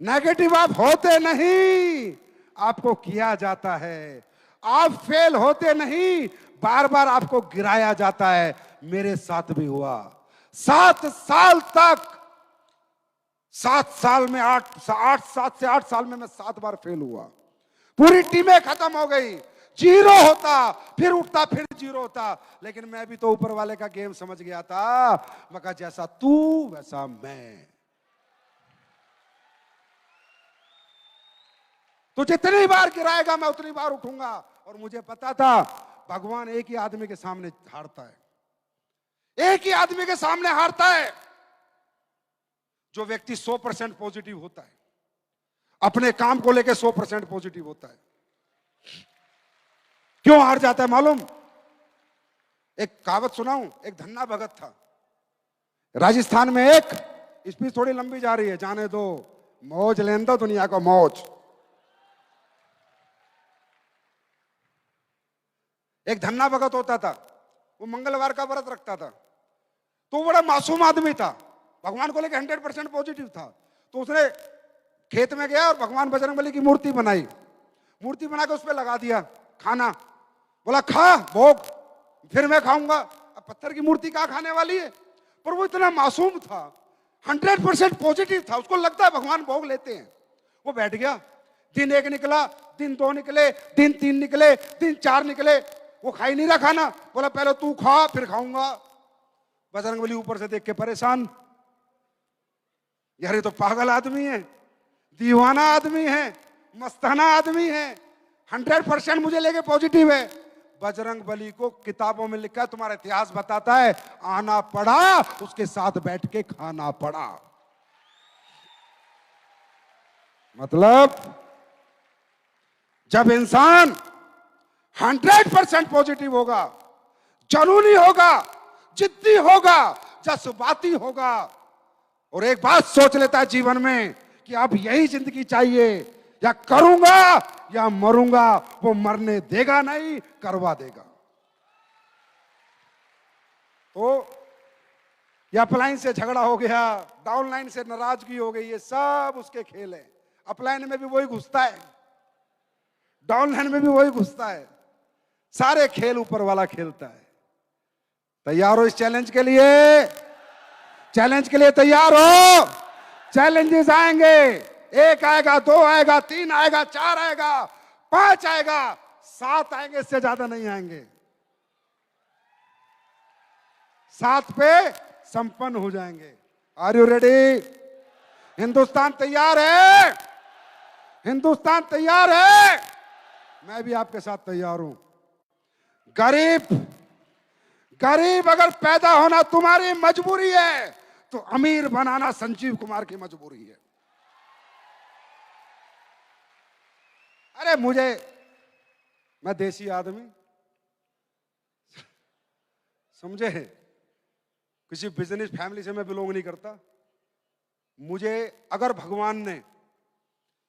नेगेटिव आप होते नहीं, आपको किया जाता है। आप फेल होते नहीं, बार बार आपको गिराया जाता है। मेरे साथ भी हुआ। 7 साल तक, 7 साल में 7 से 8 साल में मैं 7 बार फेल हुआ। पूरी टीमें खत्म हो गई, जीरो होता, फिर उठता, फिर जीरो होता। लेकिन मैं भी तो ऊपर वाले का गेम समझ गया था। मैं कहा जैसा तू वैसा मैं। तो जितनी बार गिराएगा मैं उतनी बार उठूंगा। और मुझे पता था भगवान एक ही आदमी के सामने हारता है, एक ही आदमी के सामने हारता है, जो व्यक्ति 100% पॉजिटिव होता है, अपने काम को लेकर 100% पॉजिटिव होता है। क्यों हार जाता है मालूम? एक कहावत सुनाऊं। एक धन्ना भगत था राजस्थान में। एक स्पीच थोड़ी लंबी जा रही है, जाने दो, मौज लेने दो दुनिया को मौज। एक धन्ना भगत होता था, वो मंगलवार का व्रत रखता था। तो बड़ा मासूम आदमी था, भगवान को लेकर 100% पॉजिटिव था। तो उसने खेत में गया और भगवान बजरंगबली की मूर्ति बनाई। मूर्ति बना के उस पर लगा दिया खाना। बोला खा भोग, फिर मैं खाऊंगा। अब पत्थर की मूर्ति कहाँ खाने वाली है? पर वो इतना मासूम था, 100% पॉजिटिव था, उसको लगता है भगवान भोग लेते हैं। वो बैठ गया। दिन 1 निकला, दिन 2 निकले, दिन 3 निकले, दिन 4 निकले, वो खा ही नहीं रहा खाना। बोला पहले तू खा फिर खाऊंगा। बजरंगबली ऊपर से देख के परेशान, यार ये तो पागल आदमी है, दीवाना आदमी है, मस्ताना आदमी है, 100% मुझे लेके पॉजिटिव है। बजरंगबली को किताबों में लिखा है, तुम्हारा इतिहास बताता है, आना पड़ा, उसके साथ बैठ के खाना पड़ा। मतलब जब इंसान 100% पॉजिटिव होगा, जुनूनी होगा, जिद्दी होगा, जज्बाती होगा, और एक बात सोच लेता है जीवन में कि अब यही जिंदगी चाहिए, या करूंगा या मरूंगा, वो मरने देगा नहीं, करवा देगा। तो या अपलाइन से झगड़ा हो गया, डाउनलाइन से नाराजगी हो गई, ये सब उसके खेल है। अपलाइन में भी वही घुसता है, डाउनलाइन में भी वही घुसता है, सारे खेल ऊपर वाला खेलता है। तैयार हो इस चैलेंज के लिए? चैलेंज के लिए तैयार हो? चैलेंजेस आएंगे, 1 आएगा, 2 आएगा, 3 आएगा, 4 आएगा, 5 आएगा, 7 आएंगे, इससे ज्यादा नहीं आएंगे। 7 पे संपन्न हो जाएंगे। Are you ready? हिंदुस्तान तैयार है? हिंदुस्तान तैयार है? मैं भी आपके साथ तैयार हूं। गरीब गरीब अगर पैदा होना तुम्हारी मजबूरी है तो अमीर बनाना संजीव कुमार की मजबूरी है। अरे मैं देसी आदमी, समझे, किसी बिजनेस फैमिली से मैं बिलोंग नहीं करता। मुझे अगर भगवान ने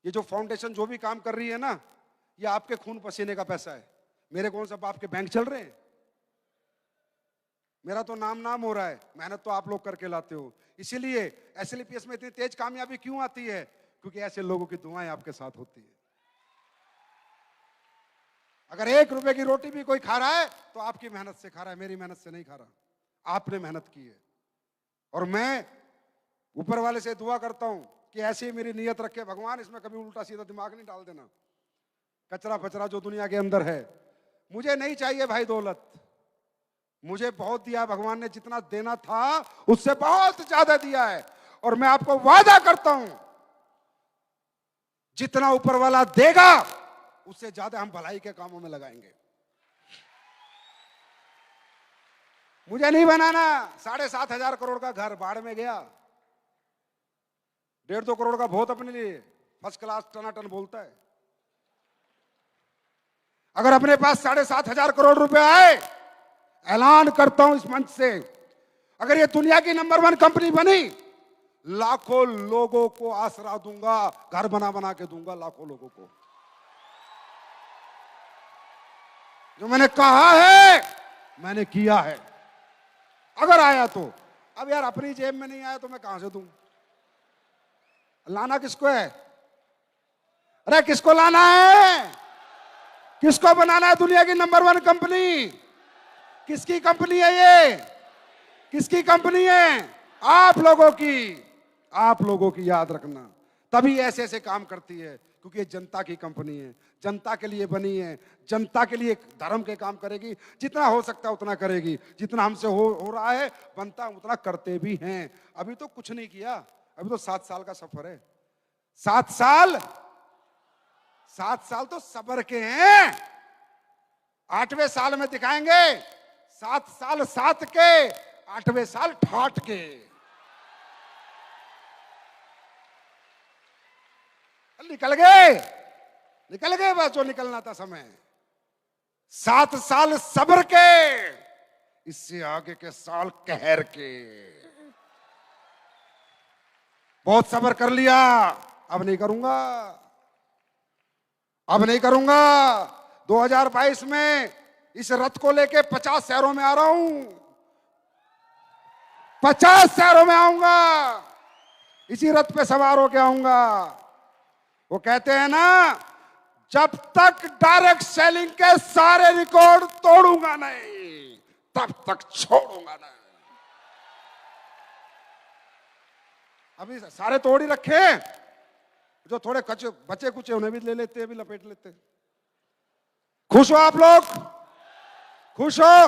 ये जो फाउंडेशन जो भी काम कर रही है ना, ये आपके खून पसीने का पैसा है। मेरे कौन सा बाप के बैंक चल रहे हैं? मेरा तो नाम हो रहा है, मेहनत तो आप लोग करके लाते हो। इसीलिए एसएलपीएस में इतनी तेज कामयाबी क्यों आती है? क्योंकि ऐसे लोगों की दुआएं आपके साथ होती है। अगर 1 रुपए की रोटी भी कोई खा रहा है तो आपकी मेहनत से खा रहा है, मेरी मेहनत से नहीं खा रहा। आपने मेहनत की है। और मैं ऊपर वाले से दुआ करता हूं कि ऐसी ही मेरी नीयत रखे भगवान, इसमें कभी उल्टा सीधा दिमाग नहीं डाल देना। कचरा फचरा जो दुनिया के अंदर है, मुझे नहीं चाहिए भाई दौलत। मुझे बहुत दिया भगवान ने, जितना देना था उससे बहुत ज्यादा दिया है। और मैं आपको वादा करता हूं जितना ऊपर वाला देगा उससे ज्यादा हम भलाई के कामों में लगाएंगे। मुझे नहीं बनाना 7,500 करोड़ का घर, बाढ़ में गया। 1.5-2 करोड़ का बहुत अपने लिए फर्स्ट क्लास टनाटन बोलता है। अगर अपने पास 7,500 करोड़ रुपए आए, ऐलान करता हूं इस मंच से, अगर ये दुनिया की नंबर 1 कंपनी बनी, लाखों लोगों को आसरा दूंगा, घर बना बना के दूंगा लाखों लोगों को। जो मैंने कहा है मैंने किया है। अगर आया तो, अब यार अपनी जेब में नहीं आया तो मैं कहां से दूं? लाना किसको है? अरे किसको लाना है? किसको बनाना है दुनिया की नंबर 1 कंपनी? किसकी कंपनी है ये? किसकी कंपनी है? आप लोगों की। आप लोगों की, याद रखना। तभी ऐसे ऐसे काम करती है, क्योंकि ये जनता की कंपनी है, जनता के लिए बनी है, जनता के लिए धर्म के काम करेगी। जितना हो सकता है उतना करेगी, जितना हमसे हो रहा है बनता उतना करते भी हैं। अभी तो कुछ नहीं किया, अभी तो 7 साल का सफर है। 7 साल तो सब्र के हैं। 8वें साल में दिखाएंगे 7 साल साथ के, 8वें साल ठाठ के। निकल गए बस जो निकलना था समय। 7 साल सब्र के, इससे आगे के साल कहर के। बहुत सब्र कर लिया, अब नहीं करूंगा। 2022 में इस रथ को लेके 50 शहरों में आ रहा हूं। 50 शहरों में आऊंगा, इसी रथ पे सवार होके आऊंगा। वो कहते हैं ना, जब तक डायरेक्ट सेलिंग के सारे रिकॉर्ड तोड़ूंगा नहीं, तब तक छोड़ूंगा नहीं। अभी सारे तोड़ ही रखे, जो थोड़े बचे कुचे उन्हें भी ले लेते, अभी लपेट लेते। खुश हो आप लोग? खुश हो?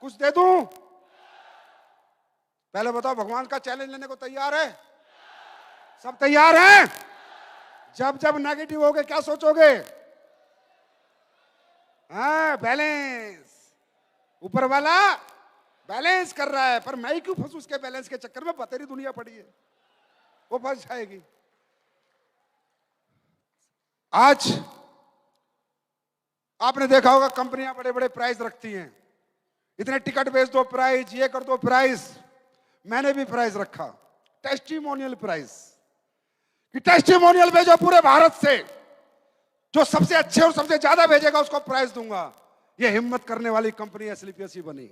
कुछ दे दूं? पहले बताओ, भगवान का चैलेंज लेने को तैयार है? सब तैयार हैं? जब नेगेटिव होगे क्या सोचोगे? हाँ, बैलेंस। ऊपर वाला बैलेंस कर रहा है, पर मैं ही क्यों फंसू उसके बैलेंस के चक्कर में? बतेरी दुनिया पड़ी है, वो फंस जाएगी। आज आपने देखा होगा कंपनियां बड़े बड़े प्राइस रखती हैं, इतने टिकट बेच दो प्राइस, ये कर दो प्राइस। मैंने भी प्राइस रखा, टेस्टिमोनियल प्राइस, कि टेस्टिमोनियल भेजो पूरे भारत से, जो सबसे अच्छे और सबसे ज्यादा भेजेगा उसको प्राइस दूंगा। ये हिम्मत करने वाली कंपनी एसएलपीएस ही बनी।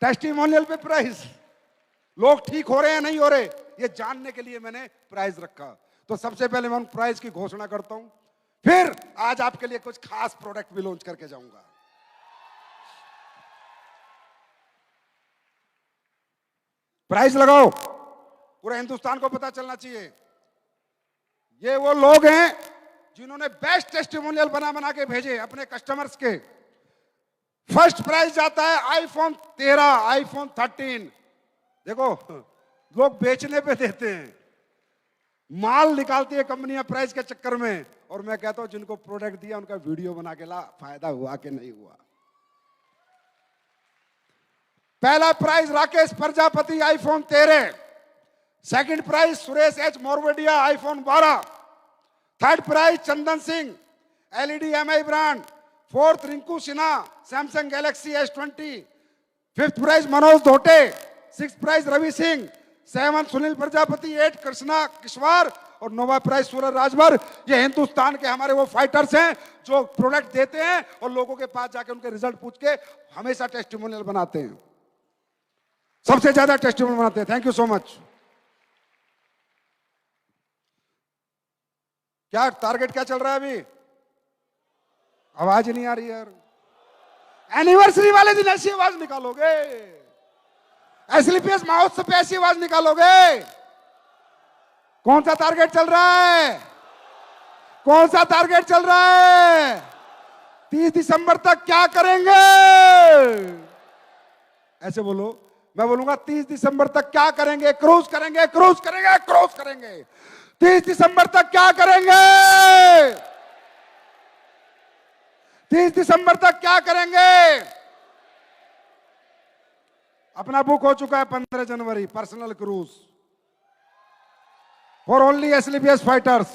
टेस्टिमोनियल पे प्राइस, लोग ठीक हो रहे हैं नहीं हो रहे, ये जानने के लिए मैंने प्राइस रखा। तो सबसे पहले मैं प्राइस की घोषणा करता हूं, फिर आज आपके लिए कुछ खास प्रोडक्ट भी लॉन्च करके जाऊंगा। प्राइस लगाओ, पूरे हिंदुस्तान को पता चलना चाहिए। ये वो लोग हैं जिन्होंने बेस्ट टेस्टिमोनियल बना के भेजे अपने कस्टमर्स के। फर्स्ट प्राइज जाता है आईफोन 13, आईफोन 13। देखो, लोग बेचने पे देते हैं, माल निकालती है कंपनियां प्राइस के चक्कर में, और मैं कहता हूं जिनको प्रोडक्ट दिया उनका वीडियो बना के ला, फायदा हुआ कि नहीं हुआ। पहला prize Rakesh Prajapati iPhone 13, second prize Suresh H Morvedia iPhone 12, third prize Chandan Singh LED Mi brand, fourth Rinku Sinha Samsung Galaxy S20, fifth prize Manoj Dhote, six prize Ravi Singh, seven Sunil Prajapati, 8 Krishna Kishwar और नौवा प्राइज सूरज राजभर। ये हिंदुस्तान के हमारे वो फाइटर्स हैं जो प्रोडक्ट देते हैं और लोगों के पास जाके उनके रिजल्ट पूछ के हमेशा टेस्टिमोनियल बनाते हैं, सबसे ज्यादा टेस्टिमोनियल बनाते हैं। Thank you so much. क्या टारगेट क्या चल रहा है अभी? आवाज नहीं आ रही यार। एनिवर्सरी वाले दिन ऐसी आवाज निकालोगे, एसलीपीएस महोत्सव पे ऐसी आवाज निकालोगे? कौन सा टारगेट चल रहा है? कौन सा टारगेट चल रहा है? 30 दिसंबर तक क्या करेंगे? ऐसे बोलो, मैं बोलूंगा 30 दिसंबर तक क्या करेंगे? क्रूज करेंगे, क्रूज करेंगे, क्रूज करेंगे। 30 दिसंबर तक क्या करेंगे? 30 दिसंबर तक क्या करेंगे? अपना बुक हो चुका है 15 जनवरी, personal cruise for only SLPs fighters.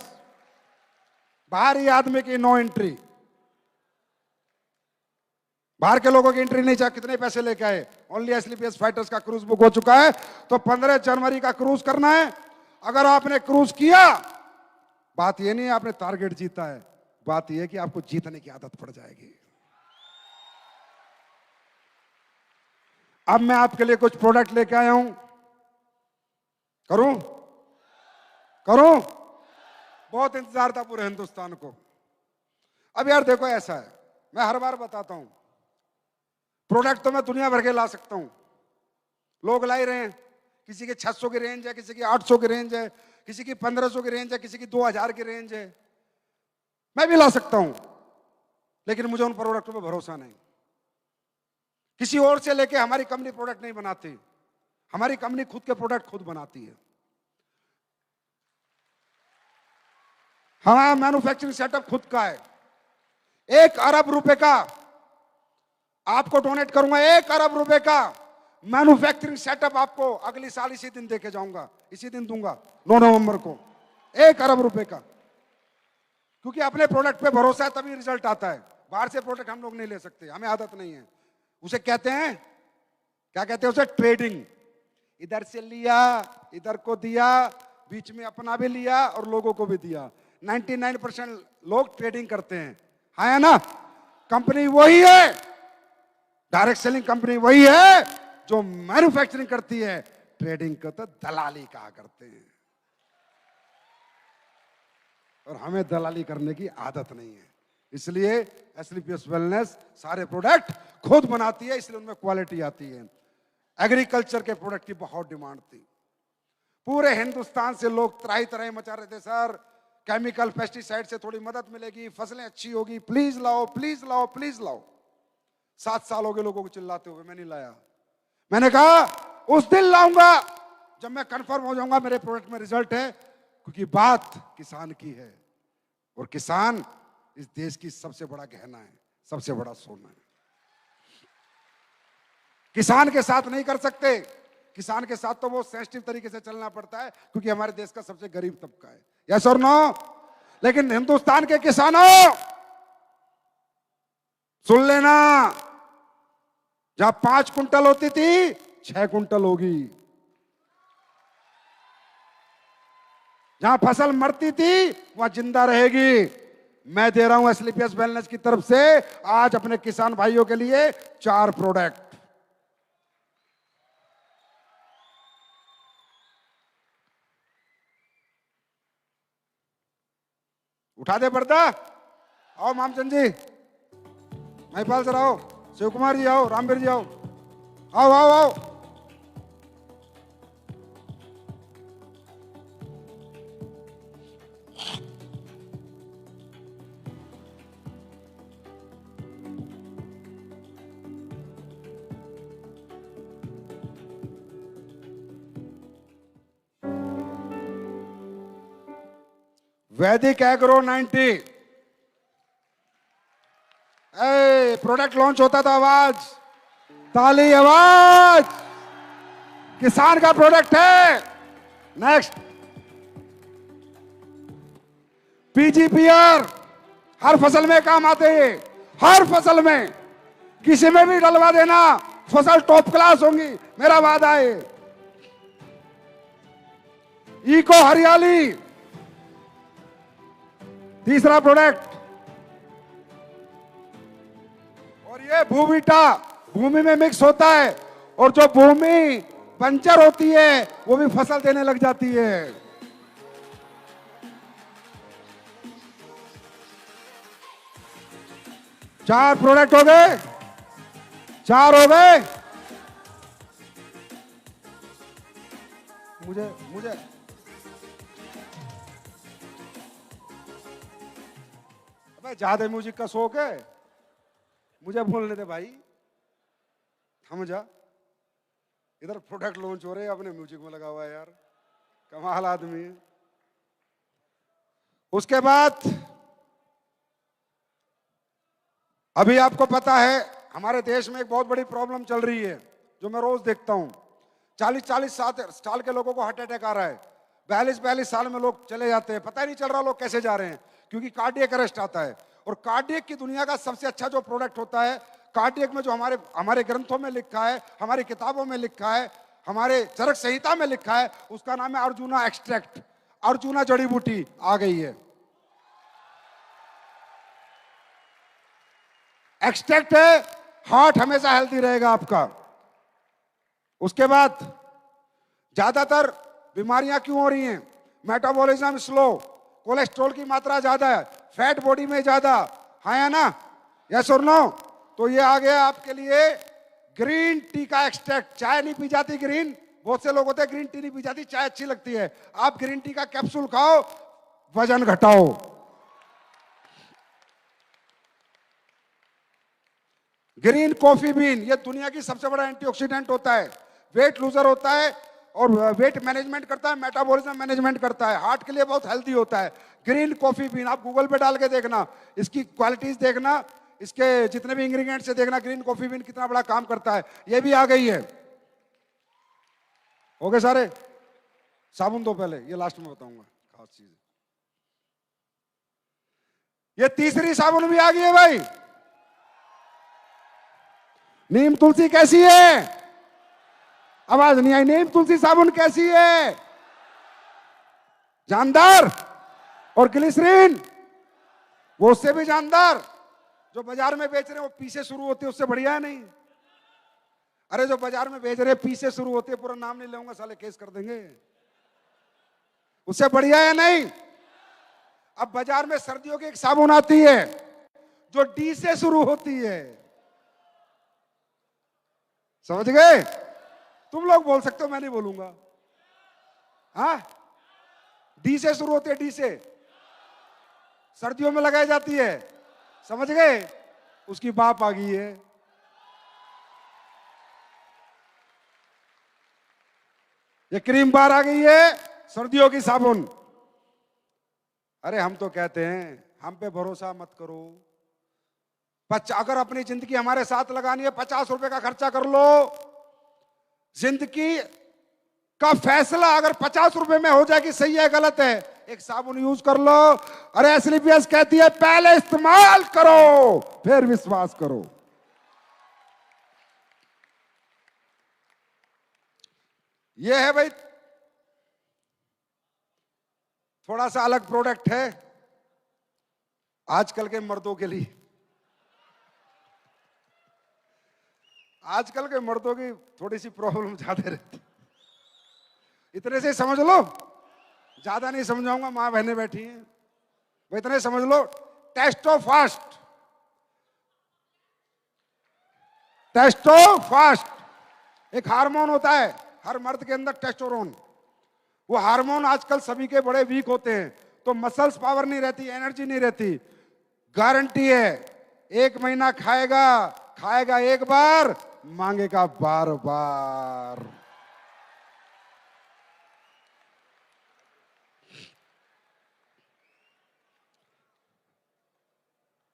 बाहरी आदमी की नो एंट्री, बाहर के लोगों की एंट्री नहीं चाहिए। कितने पैसे लेके आए? ओनली एसलीपीएस फाइटर्स का क्रूज बुक हो चुका है। तो 15 जनवरी का क्रूज करना है। अगर आपने क्रूज किया, बात यह नहीं है आपने टारगेट जीता है, बात यह है कि आपको जीतने की आदत पड़ जाएगी। अब मैं आपके लिए कुछ प्रोडक्ट लेके आया हूं, करूं? करूं? बहुत इंतजार था पूरे हिंदुस्तान को। अब यार देखो, ऐसा है, मैं हर बार बताता हूं, प्रोडक्ट तो मैं दुनिया भर के ला सकता हूं, लोग ला ही रहे हैं। किसी की 600 की रेंज है, किसी की 800 की रेंज है, किसी की 1500 की रेंज है, किसी की 2000 की रेंज है। मैं भी ला सकता हूं, लेकिन मुझे उन प्रोडक्टों पर भरोसा नहीं। किसी और से लेके हमारी कंपनी प्रोडक्ट नहीं बनाती, हमारी कंपनी खुद के प्रोडक्ट खुद बनाती है। हमारा मैन्युफैक्चरिंग सेटअप खुद का है। 1 अरब रुपए का आपको डोनेट करूंगा, 1 अरब रुपए का मैन्युफैक्चरिंग सेटअप आपको अगली साल इसी दिन देके जाऊंगा, इसी दिन दूंगा 9 नवंबर को। 1 अरब रुपए का, क्योंकि अपने प्रोडक्ट पे भरोसा है तभी रिजल्ट आता है। बाहर से प्रोडक्ट हम लोग नहीं ले सकते, हमें आदत नहीं है। उसे कहते हैं, क्या कहते हैं उसे? ट्रेडिंग। इधर से लिया, इधर को दिया, बीच में अपना भी लिया और लोगों को भी दिया। 99% लोग ट्रेडिंग करते हैं, है ना? कंपनी वही है, डायरेक्ट सेलिंग कंपनी वही है जो मैन्युफैक्चरिंग करती है। ट्रेडिंग को तो दलाली कहा करते हैं, और हमें दलाली करने की आदत नहीं है। इसलिए एसलीपीएस वेलनेस सारे प्रोडक्ट खुद बनाती है, इसलिए उनमें क्वालिटी आती है। एग्रीकल्चर के प्रोडक्ट की बहुत डिमांड थी, पूरे हिंदुस्तान से लोग त्राही त्राही मचा रहे थे, सर केमिकल पेस्टिसाइड से थोड़ी मदद मिलेगी, फसलें अच्छी होगी, प्लीज लाओ, प्लीज लाओ, प्लीज लाओ। 7 साल हो गए लोगों को चिल्लाते हुए, मैं नहीं लाया। मैंने कहा उस दिन लाऊंगा जब मैं कंफर्म हो जाऊंगा मेरे प्रोडक्ट में रिजल्ट है, क्योंकि बात किसान की है, और किसान इस देश की सबसे बड़ा गहना है, सबसे बड़ा सोना है। किसान के साथ नहीं कर सकते, किसान के साथ तो वो सेंसिटिव तरीके से चलना पड़ता है, क्योंकि हमारे देश का सबसे गरीब तबका है। यस और नो? लेकिन हिंदुस्तान के किसानों सुन लेना, जहां 5 कुंटल होती थी 6 कुंटल होगी, जहां फसल मरती थी वहां जिंदा रहेगी। मैं दे रहा हूं एसलीपीएस वेलनेस की तरफ से आज अपने किसान भाइयों के लिए 4 प्रोडक्ट। उठा दे पर्दा। आओ मामचंद जी, महिपाल सर आओ, शिव कुमार जी आओ, रामवीर जी आओ, आओ आओ आओ। वैदिक एग्रो 90। प्रोडक्ट लॉन्च होता था, आवाज, ताली, आवाज, किसान का प्रोडक्ट है। नेक्स्ट, पीजीपीआर, हर फसल में काम आते हैं, हर फसल में, किसी में भी डलवा देना, फसल टॉप क्लास होंगी, मेरा वादा है। इको हरियाली, तीसरा प्रोडक्ट। और ये भूविटा, भूमि में मिक्स होता है, और जो भूमि बंजर होती है वो भी फसल देने लग जाती है। चार प्रोडक्ट हो गए, चार हो गए। मुझे मुझे अबे ज्यादा म्यूजिक का शौक है, मुझे बोलने दे भाई, थम जा। इधर प्रोडक्ट लॉन्च हो रहे हैं, अपने म्यूजिक में लगा हुआ है यार, कमाल आदमी है। उसके बाद अभी आपको पता है हमारे देश में एक बहुत बड़ी प्रॉब्लम चल रही है, जो मैं रोज देखता हूं। 40-40 साल के लोगों को हार्ट अटैक आ रहा है, 42-42 साल में लोग चले जाते हैं, पता ही नहीं चल रहा लोग कैसे जा रहे हैं, क्योंकि कार्डियक अरेस्ट आता है। और कार्डियक की दुनिया का सबसे अच्छा जो प्रोडक्ट होता है, कार्डियक में जो हमारे ग्रंथों में लिखा है, हमारी किताबों में लिखा है, हमारे चरक संहिता में लिखा है, उसका नाम है अर्जुना एक्सट्रैक्ट। अर्जुना जड़ी बूटी आ गई है, एक्सट्रैक्ट है, हार्ट हमेशा हेल्दी रहेगा आपका। उसके बाद ज्यादातर बीमारियां क्यों हो रही हैं? मेटाबॉलिज्म स्लो, कोलेस्ट्रॉल की मात्रा ज्यादा है, फैट बॉडी में ज्यादा है या ना, यस और नो? तो ये आ गया आपके लिए ग्रीन टी का एक्सट्रैक्ट। चाय नहीं पी जाती ग्रीन, बहुत से लोग होते हैं ग्रीन टी नहीं पी जाती, चाय अच्छी लगती है, आप ग्रीन टी का कैप्सूल खाओ, वजन घटाओ। ग्रीन कॉफी बीन, ये दुनिया की सबसे बड़ा एंटीऑक्सीडेंट होता है, वेट लूजर होता है और वेट मैनेजमेंट करता है, मेटाबॉलिज्म मैनेजमेंट करता है, हार्ट के लिए बहुत हेल्दी होता है। ग्रीन कॉफी बीन आप गूगल पे डाल के देखना, इसकी क्वालिटीज देखना, इसके जितने भी इंग्रेडिएंट्स है देखना, ग्रीन कॉफी बीन कितना बड़ा काम करता है। ये भी आ गई है। हो गए सारे? साबुन दो पहले, ये लास्ट में बताऊंगा खास चीज। ये तीसरी साबुन भी आ गई है भाई, नीम तुलसी। कैसी है? आवाज नहीं आई। नीम तुलसी साबुन कैसी है? जानदार। और ग्लिसरीन, वो उससे भी जानदार। जो बाजार में बेच रहे हैं वो पी से शुरू होती है, उससे बढ़िया है नहीं? अरे जो बाजार में बेच रहे हैं पी से शुरू होती है, पूरा नाम नहीं लूंगा साले केस कर देंगे, उससे बढ़िया है नहीं? अब बाजार में सर्दियों की एक साबुन आती है जो डी से शुरू होती है, समझ गए? तुम लोग बोल सकते हो, मैं नहीं बोलूंगा। हाँ, डी से शुरू होती है, डी से, सर्दियों में लगाई जाती है, समझ गए? उसकी बाप आ गई है। ये क्रीम बार आ गई है, सर्दियों की साबुन। अरे हम तो कहते हैं हम पे भरोसा मत करो, अगर अपनी जिंदगी हमारे साथ लगानी है 50 रुपए का खर्चा कर लो। जिंदगी का फैसला अगर 50 रुपए में हो जाए कि सही है गलत है, एक साबुन यूज कर लो। अरे एसलीपीएस कहती है पहले इस्तेमाल करो फिर विश्वास करो। ये है भाई, थोड़ा सा अलग प्रोडक्ट है आजकल के मर्दों के लिए। आजकल के मर्दों की थोड़ी सी प्रॉब्लम ज्यादा रहती, इतने से समझ लो, ज्यादा नहीं समझाऊंगा, मां बहनें बैठी हैं, वो इतने समझ लो। टेस्टोफास्ट, टेस्टोफास्ट एक हार्मोन होता है हर मर्द के अंदर, टेस्टोरोन। वो हार्मोन आजकल सभी के बड़े वीक होते हैं, तो मसल्स पावर नहीं रहती, एनर्जी नहीं रहती। गारंटी है 1 महीना खाएगा, खाएगा एक बार, मांगेगा बार बार।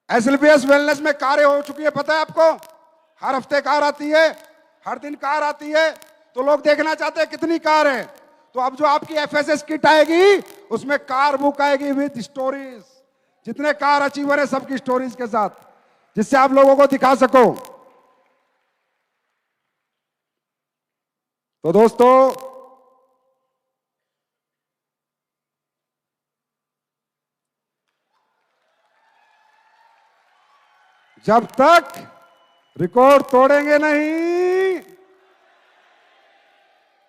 SLPS वेलनेस में कारें हो चुकी है, पता है आपको? हर हफ्ते कार आती है, हर दिन कार आती है, तो लोग देखना चाहते हैं कितनी कार है। तो अब जो आपकी FSS किट आएगी उसमें कार बुक आएगी विद स्टोरीज, जितने कार अचीवर है सबकी स्टोरीज के साथ, जिससे आप लोगों को दिखा सको। तो दोस्तों, जब तक रिकॉर्ड तोड़ेंगे नहीं,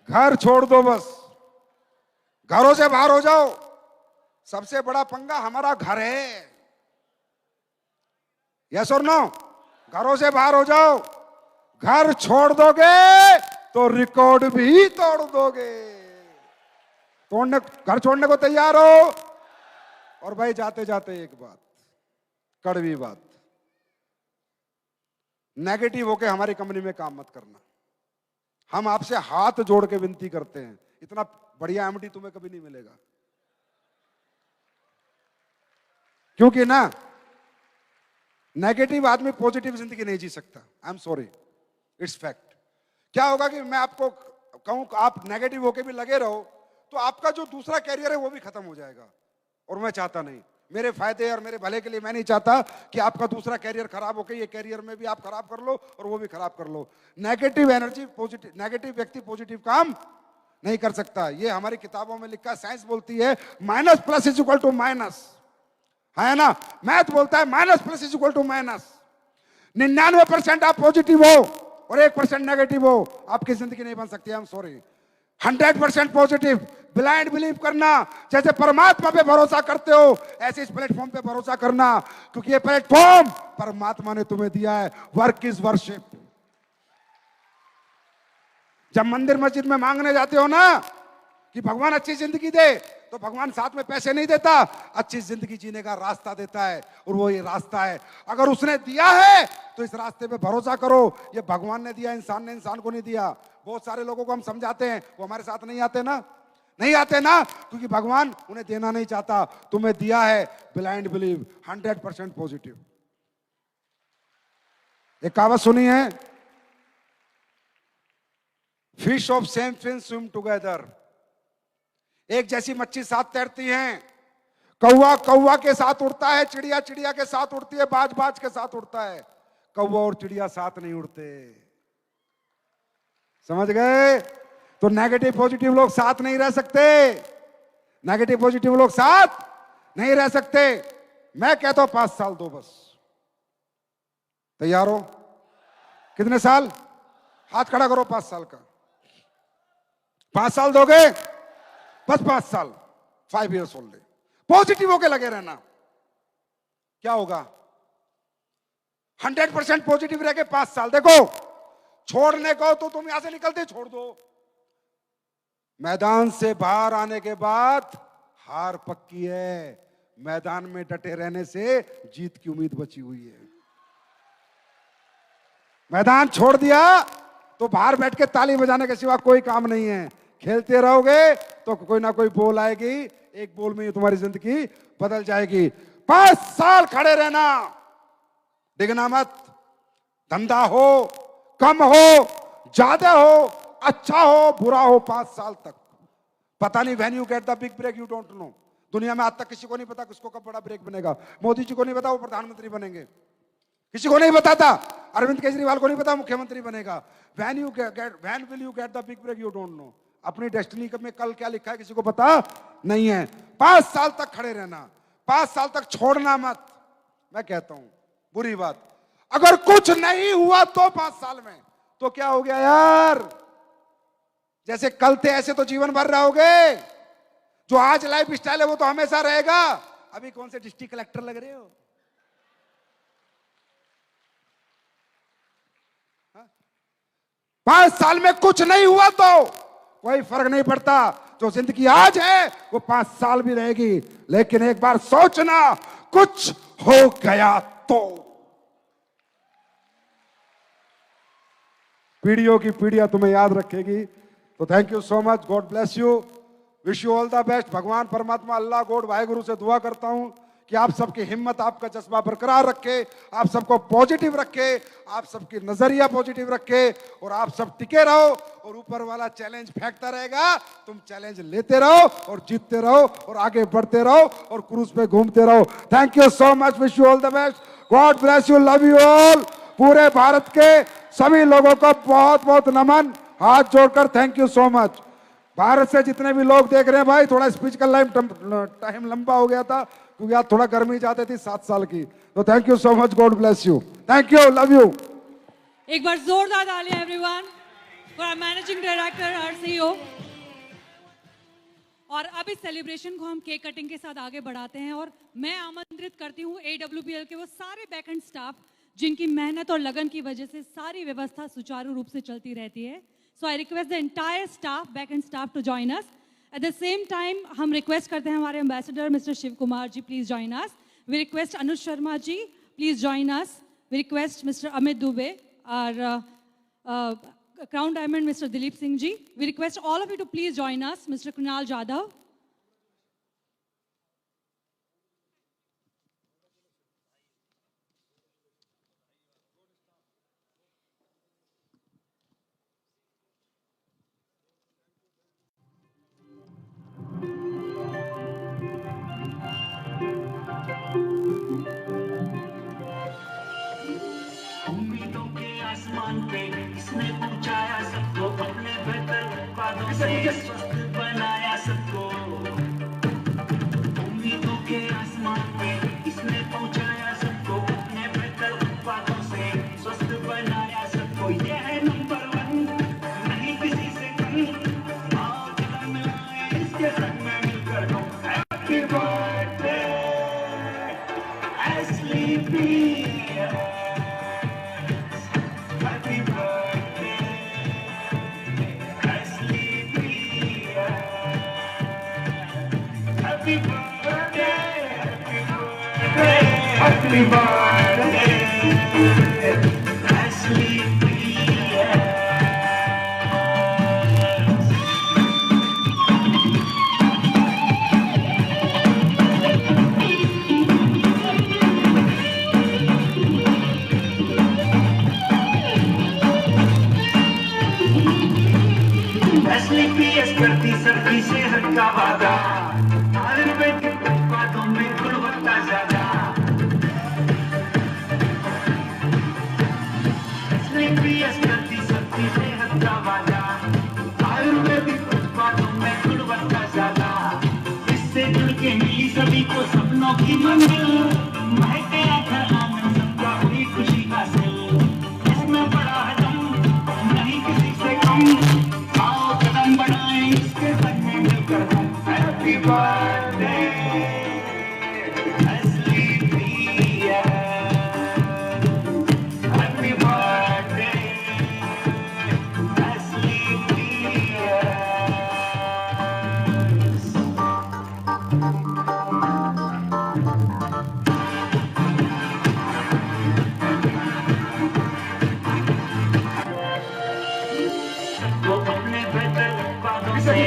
घर छोड़ दो बस, घरों से बाहर हो जाओ। सबसे बड़ा पंगा हमारा घर है, यस और नो? घरों से बाहर हो जाओ, घर छोड़ दोगे तो रिकॉर्ड भी तोड़ दोगे। घर छोड़ने को तैयार हो? और भाई जाते जाते एक बात, कड़वी बात, नेगेटिव होके हमारी कंपनी में काम मत करना। हम आपसे हाथ जोड़ के विनती करते हैं, इतना बढ़िया एमडी तुम्हें कभी नहीं मिलेगा। क्योंकि ना, नेगेटिव आदमी पॉजिटिव जिंदगी नहीं जी सकता। I am sorry, it's fact. क्या होगा कि मैं आपको कहूं आप नेगेटिव होके भी लगे रहो तो आपका जो दूसरा कैरियर है वो भी खत्म हो जाएगा, और मैं चाहता नहीं। मेरे फायदे और मेरे भले के लिए मैं नहीं चाहता कि आपका दूसरा कैरियर खराब होके ये कैरियर में भी आप खराब कर लो और वो भी खराब कर लो। नेगेटिव एनर्जी पॉजिटिव, नेगेटिव व्यक्ति पॉजिटिव काम नहीं कर सकता। ये हमारी किताबों में लिखा, साइंस बोलती है minus plus is equal to minus, है ना? मैथ बोलता है minus plus is equal to minus. 99% आप पॉजिटिव हो और 1% नेगेटिव हो, आपकी जिंदगी नहीं बन सकती। I am sorry. 100% positive, blind believe करना, जैसे परमात्मा पे भरोसा करते हो ऐसे इस प्लेटफॉर्म पे भरोसा करना, क्योंकि ये प्लेटफॉर्म परमात्मा ने तुम्हें दिया है। Work is worship. जब मंदिर मस्जिद में मांगने जाते हो ना कि भगवान अच्छी जिंदगी दे, तो भगवान साथ में पैसे नहीं देता, अच्छी जिंदगी जीने का रास्ता देता है, और वो ये रास्ता है। अगर उसने दिया है तो इस रास्ते पे भरोसा करो। ये भगवान ने दिया, इंसान ने इंसान को नहीं दिया। बहुत सारे लोगों को हम समझाते हैं, वो हमारे साथ नहीं आते ना, नहीं आते ना, क्योंकि भगवान उन्हें देना नहीं चाहता। तुम्हें दिया है, ब्लाइंड बिलीव, 100% पॉजिटिव। एक कहावत सुनी है, fish of same fin swim together. एक जैसी मच्छी साथ तैरती हैं। कौवा कौवा के साथ उड़ता है, चिड़िया चिड़िया के साथ उड़ती है, बाज बाज के साथ उड़ता है। कौवा और चिड़िया साथ नहीं उड़ते। समझ गए? तो नेगेटिव पॉजिटिव लोग साथ नहीं रह सकते। नेगेटिव पॉजिटिव लोग साथ नहीं रह सकते। मैं कहता हूं 5 साल दो बस। तैयार हो? कितने साल? हाथ खड़ा करो 5 साल का। 5 साल दोगे? बस 5 साल, 5 years ओनली। पॉजिटिव होके लगे रहना। क्या होगा? 100% पॉजिटिव रह के 5 साल। देखो, छोड़ने को तो तुम यहां से निकलते छोड़ दो, मैदान से बाहर आने के बाद हार पक्की है। मैदान में डटे रहने से जीत की उम्मीद बची हुई है। मैदान छोड़ दिया तो बाहर बैठ के ताली बजाने के सिवा कोई काम नहीं है। खेलते रहोगे तो कोई ना कोई बॉल आएगी, एक बॉल में तुम्हारी जिंदगी बदल जाएगी। 5 साल खड़े रहना, डिगना मत। धंधा हो, कम हो, ज्यादा हो, अच्छा हो, बुरा हो, 5 साल तक पता नहीं। When you get the big break you don't know. दुनिया में आज तक किसी को नहीं पता किसको कब बड़ा ब्रेक बनेगा। मोदी जी को नहीं पता वो प्रधानमंत्री बनेंगे, किसी को नहीं बताता। अरविंद केजरीवाल को नहीं पता मुख्यमंत्री बनेगा। When will you get the big break you don't know. अपनी डेस्टिनी में कल क्या लिखा है किसी को पता नहीं है। 5 साल तक खड़े रहना, 5 साल तक छोड़ना मत। मैं कहता हूं बुरी बात, अगर कुछ नहीं हुआ तो 5 साल में तो क्या हो गया यार? जैसे कल थे ऐसे तो जीवन भर रहोगे। जो आज लाइफ स्टाइल है वो तो हमेशा रहेगा। अभी कौन से डिस्ट्रिक्ट कलेक्टर लग रहे हो? 5 साल में कुछ नहीं हुआ तो कोई फर्क नहीं पड़ता। जो जिंदगी आज है वो 5 साल भी रहेगी। लेकिन एक बार सोचना, कुछ हो गया तो पीढ़ियों की पीढ़ियां तुम्हें याद रखेगी। तो thank you so much, God bless you, wish you all the best. भगवान परमात्मा अल्लाह गॉड वाहेगुरु से दुआ करता हूं कि आप सबकी हिम्मत, आपका जज्बा बरकरार रखे, आप सबको पॉजिटिव रखे, आप सबकी नजरिया पॉजिटिव रखे और आप सब टिके रहो और ऊपर वाला चैलेंज फेंकता रहेगा, तुम चैलेंज लेते रहो और जीतते रहो और आगे बढ़ते रहो और क्रूज पे घूमते रहो। Thank you so much, wish you all the best, God bless you, love you all. पूरे भारत के सभी लोगों को बहुत बहुत नमन, हाथ जोड़कर thank you so much. Bharat से जितने भी लोग देख रहे हैं भाई, थोड़ा स्पीच का टाइम लंबा हो गया था क्योंकि आज थोड़ा गर्मी जाती थी 7 साल की, तो thank you so much, God bless you, thank you, love you. एक बार जोरदार तालियां everyone for our managing director, our CEO. और अब इस सेलिब्रेशन को हम केक कटिंग के साथ आगे बढ़ाते हैं और मैं आमंत्रित करती हूँ AWPL के वो सारे बैकएंड स्टाफ जिनकी मेहनत और लगन की वजह से सारी व्यवस्था सुचारू रूप से चलती रहती है। So I request the entire staff, back-end staff, to join us. At the same time, हम request करते हैं हमारे ambassador Mr. Shiv Kumar ji, please join us. We request Anuj Sharma ji, please join us. We request Mr. Amit Dubey, our Crown Diamond, Mr. Dilip Singh ji. We request all of you to please join us. Mr. Kunal Jadhav. इसने पहुंचाया सबको अपने बेहतर वादों से, स्वस्थ बनाया सबको। उम्मीदों के आसमान पे इसने पहुंचाया सबको अपने बेहतर वादों से, स्वस्थ बनाया सबको। ये है नंबर 1, नहीं किसी से कम। आओ कदम मिलाएं इसके संग में मिलकर दो। Happy birthday SLP, Happy birthday, Ashley Priya. Ashley Priya करती सबकी सेहत का वादा, आयुर्वेदिक उत्पादों में गुणवत्ता ज्यादा। करती सबकी सेहत का वादा, आयुर्वेदिक उत्पादों में गुणवत्ता ज्यादा। इससे जुड़ के मिली सभी को सपनों की मंजिल, महके आकर आनंद सबका हुई खुशी हासिल। इसमें बड़ा है दम, नहीं किसी से कम। आओ कदम बढ़ाएं इसके संग में मिलकर हम। हैप्पी बर्थडे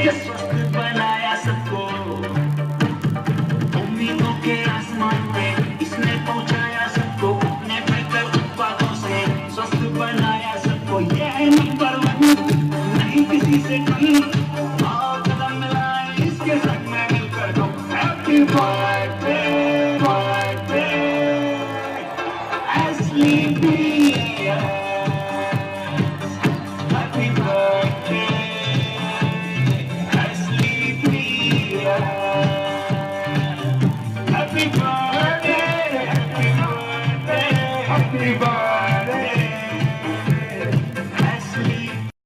स्वस्थ बनाया सबको। उम्मीदों के आसमान पे इसने पहुंचाया सबको अपने बेहतर उत्पादों से, स्वस्थ बनाया सबको। ये है नंबर 1, नहीं किसी से कम। आओ कदम मिलाएं इसके संग में मिलकर दो। Happy birthday